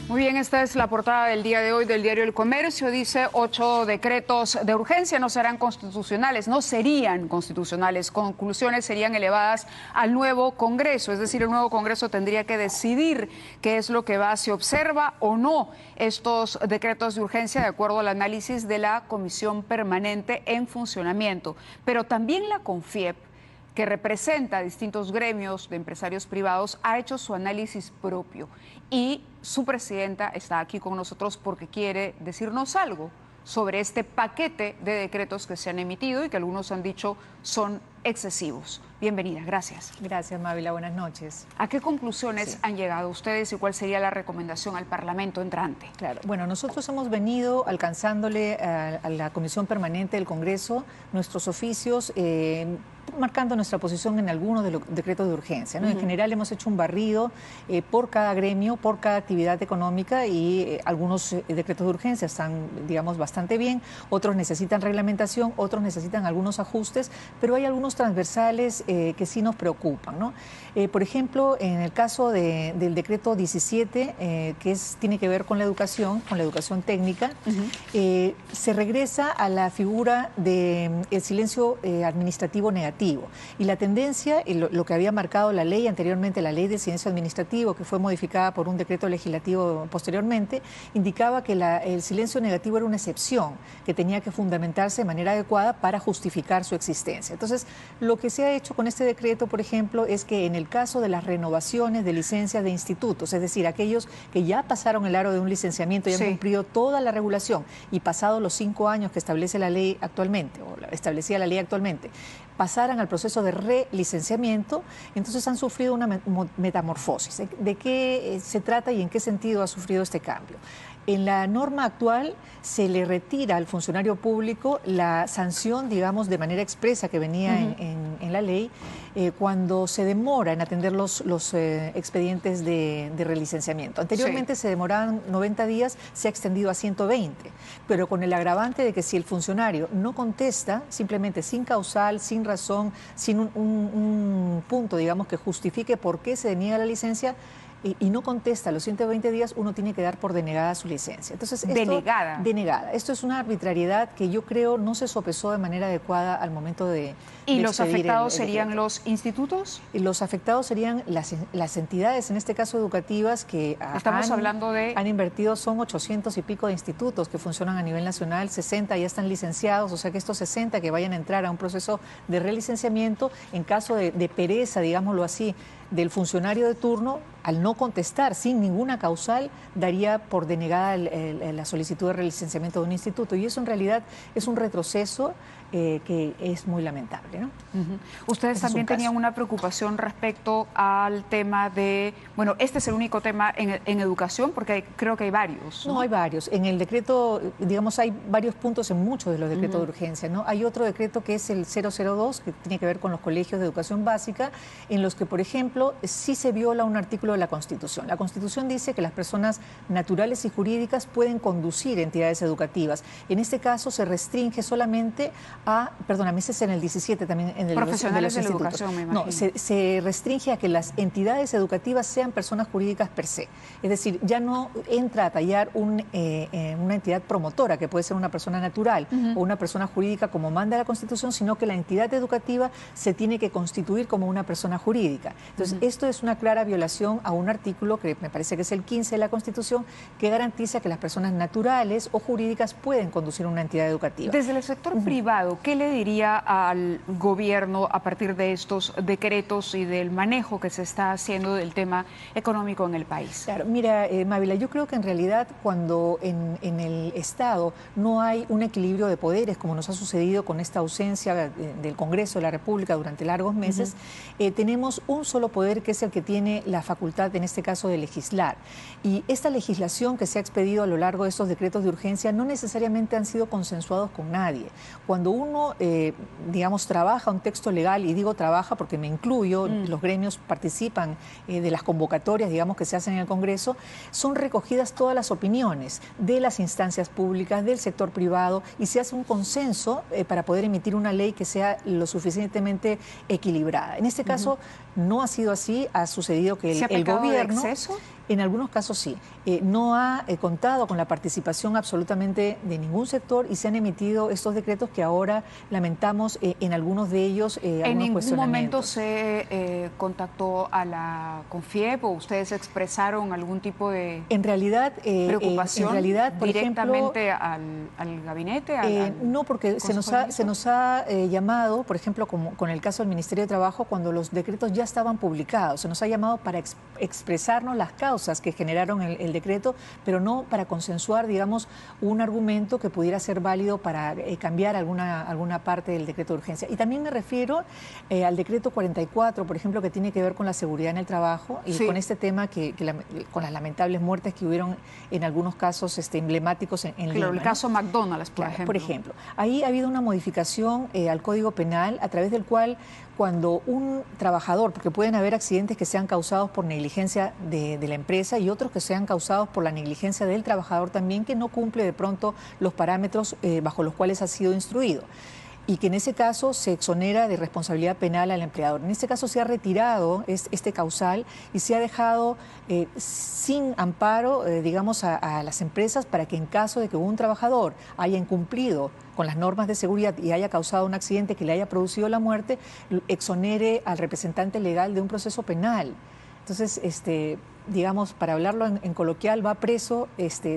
A: Muy bien, esta es la portada del día de hoy del diario El Comercio. Dice 8 decretos de urgencia no serán constitucionales, no serían constitucionales. Conclusiones serían elevadas al nuevo Congreso, es decir, el nuevo Congreso tendría que decidir qué es lo que va, si observa o no estos decretos de urgencia de acuerdo al análisis de la Comisión Permanente en funcionamiento. Pero también la CONFIEP, que representa a distintos gremios de empresarios privados, ha hecho su análisis propio y su presidenta está aquí con nosotros porque quiere decirnos algo sobre este paquete de decretos que se han emitido y que algunos han dicho son excesivos. Bienvenida, gracias.
I: Gracias, Mávila, buenas noches.
A: ¿A qué conclusiones han llegado ustedes y cuál sería la recomendación al Parlamento entrante?
I: Claro, bueno, nosotros hemos venido alcanzándole a la Comisión Permanente del Congreso nuestros oficios, marcando nuestra posición en algunos de los decretos de urgencia, ¿no? En general hemos hecho un barrido por cada gremio, por cada actividad económica y algunos decretos de urgencia están, digamos, bastante bien, otros necesitan reglamentación, otros necesitan algunos ajustes, pero hay algunos transversales que sí nos preocupan, ¿no? Por ejemplo, en el caso del decreto 17, que tiene que ver con la educación técnica, se regresa a la figura del silencio administrativo negativo. Y la tendencia, lo que había marcado la ley anteriormente, la ley del silencio administrativo, que fue modificada por un decreto legislativo posteriormente, indicaba que el silencio negativo era una excepción que tenía que fundamentarse de manera adecuada para justificar su existencia. Entonces, lo que se ha hecho con este decreto, por ejemplo, es que en el caso de las renovaciones de licencias de institutos, es decir, aquellos que ya pasaron el aro de un licenciamiento y han cumplido toda la regulación y pasado los 5 años que establece la ley actualmente, o establecía la ley actualmente, pasaran al proceso de relicenciamiento, entonces han sufrido una metamorfosis. ¿De qué se trata y en qué sentido ha sufrido este cambio? En la norma actual se le retira al funcionario público la sanción, digamos, de manera expresa que venía en la ley, cuando se demora en atender los expedientes de relicenciamiento. Anteriormente se demoraban 90 días, se ha extendido a 120, pero con el agravante de que si el funcionario no contesta, simplemente sin causal, sin razón, sin un punto, digamos, que justifique por qué se deniega la licencia, y no contesta a los 120 días, uno tiene que dar por denegada su licencia. Entonces,
A: denegada.
I: Denegada. Esto es una arbitrariedad que yo creo no se sopesó de manera adecuada al momento de
A: ¿Y los afectados serían los institutos?
I: Y los afectados serían las entidades, en este caso educativas, que han invertido, son 800 y pico de institutos que funcionan a nivel nacional, 60 ya están licenciados, o sea que estos 60 que vayan a entrar a un proceso de relicenciamiento, en caso de pereza, digámoslo así, del funcionario de turno, al no contestar sin ninguna causal, daría por denegada la solicitud de relicenciamiento de un instituto. Y eso en realidad es un retroceso que es muy lamentable, ¿no?
A: Ustedes también tenían una preocupación respecto al tema de, bueno, este es el único tema en educación, porque creo que hay varios, ¿no?
I: No, hay varios. En el decreto, digamos, hay varios puntos en muchos de los decretos de urgencia, ¿no? Hay otro decreto que es el 002, que tiene que ver con los colegios de educación básica, en los que, por ejemplo, sí se viola un artículo de la Constitución. La Constitución dice que las personas naturales y jurídicas pueden conducir entidades educativas. En este caso se restringe solamente a, perdóname, ese es en el 17 también, en el
A: profesionales de la educación, me imagino.
I: No, se restringe a que las entidades educativas sean personas jurídicas per se. Es decir, ya no entra a tallar una entidad promotora, que puede ser una persona natural o una persona jurídica como manda la Constitución, sino que la entidad educativa se tiene que constituir como una persona jurídica. Entonces, esto es una clara violación a un artículo que me parece que es el 15 de la Constitución, que garantiza que las personas naturales o jurídicas pueden conducir una entidad educativa.
A: Desde el sector privado, ¿qué le diría al gobierno a partir de estos decretos y del manejo que se está haciendo del tema económico en el país?
I: Claro, mira, Mávila, yo creo que en realidad cuando en el Estado no hay un equilibrio de poderes, como nos ha sucedido con esta ausencia del Congreso de la República durante largos meses, tenemos un solo poder, que es el que tiene la facultad, en este caso, de legislar. Y esta legislación que se ha expedido a lo largo de estos decretos de urgencia no necesariamente han sido consensuados con nadie. Cuando uno, digamos, trabaja un texto legal, y digo trabaja porque me incluyo, los gremios participan de las convocatorias, digamos, que se hacen en el Congreso, son recogidas todas las opiniones de las instancias públicas, del sector privado, y se hace un consenso para poder emitir una ley que sea lo suficientemente equilibrada. En este caso no ha sido así, ha sucedido que el gobierno...
A: ¿De exceso?
I: En algunos casos sí. No ha contado con la participación absolutamente de ningún sector, y se han emitido estos decretos que ahora lamentamos en algunos de ellos.
A: ¿En ningún momento se contactó a la CONFIEP o ustedes expresaron algún tipo de preocupación
I: por
A: directamente
I: ejemplo,
A: al gabinete?
I: No, porque se nos ha llamado, por ejemplo, como con el caso del Ministerio de Trabajo, cuando los decretos ya estaban publicados, se nos ha llamado para expresarnos las causas que generaron el decreto, pero no para consensuar, digamos, un argumento que pudiera ser válido para cambiar alguna parte del decreto de urgencia. Y también me refiero al decreto 44, por ejemplo, que tiene que ver con la seguridad en el trabajo y con este tema con las lamentables muertes que hubieron en algunos casos emblemáticos en Lima.
A: El caso McDonald's,
I: por ejemplo. Ahí ha habido una modificación al Código Penal, a través del cual, cuando un trabajador, porque pueden haber accidentes que sean causados por negligencia de la empresa y otros que sean causados por la negligencia del trabajador también, que no cumple de pronto los parámetros bajo los cuales ha sido instruido, y que en ese caso se exonera de responsabilidad penal al empleador. En este caso se ha retirado este causal y se ha dejado sin amparo, digamos, a las empresas, para que en caso de que un trabajador haya incumplido con las normas de seguridad y haya causado un accidente que le haya producido la muerte, exonere al representante legal de un proceso penal. Entonces, digamos, para hablarlo en coloquial, va preso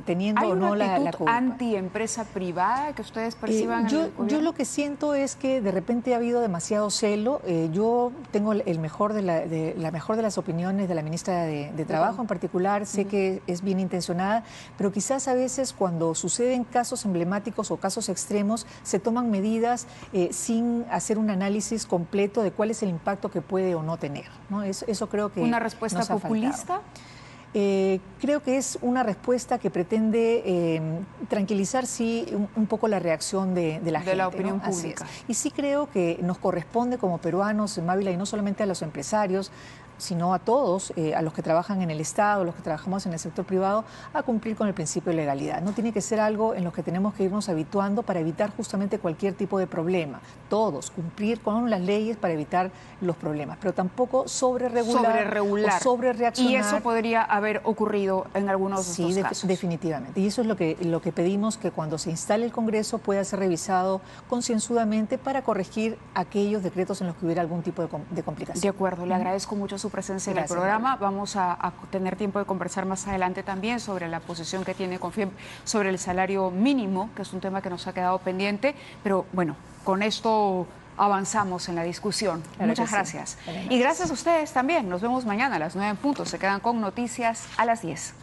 I: teniendo o no la culpa. ¿Hay una actitud
A: antiempresa privada que ustedes perciban?
I: Yo lo que siento es que de repente ha habido demasiado celo. Yo tengo la mejor de las opiniones de la ministra de Trabajo en particular. Sé que es bien intencionada, pero quizás a veces cuando suceden casos emblemáticos o casos extremos, se toman medidas sin hacer un análisis completo de cuál es el impacto que puede o no tener, ¿no? Eso creo que
A: ¿Una respuesta populista?
I: Creo que es una respuesta que pretende tranquilizar, sí, un poco la reacción de la gente,
A: de la opinión,
I: ¿no?
A: pública.
I: Y sí creo que nos corresponde como peruanos, en Mávila, y no solamente a los empresarios, sino a todos, a los que trabajan en el Estado, los que trabajamos en el sector privado, a cumplir con el principio de legalidad. No tiene que ser algo en lo que tenemos que irnos habituando para evitar justamente cualquier tipo de problema. Todos, cumplir con las leyes para evitar los problemas, pero tampoco sobreregular o sobrereaccionar.
A: Y eso podría haber ocurrido en algunos de estos casos.
I: Definitivamente. Y eso es lo que pedimos, que cuando se instale el Congreso pueda ser revisado concienzudamente para corregir aquellos decretos en los que hubiera algún tipo de complicación.
A: De acuerdo, le agradezco mucho su presencia en el programa. Vamos a tener tiempo de conversar más adelante también sobre la posición que tiene CONFIEP sobre el salario mínimo, que es un tema que nos ha quedado pendiente, pero bueno, con esto avanzamos en la discusión.
I: Claro,
A: muchas gracias. Y gracias a ustedes también. Nos vemos mañana a las 9 en punto. Se quedan con Noticias a las 10.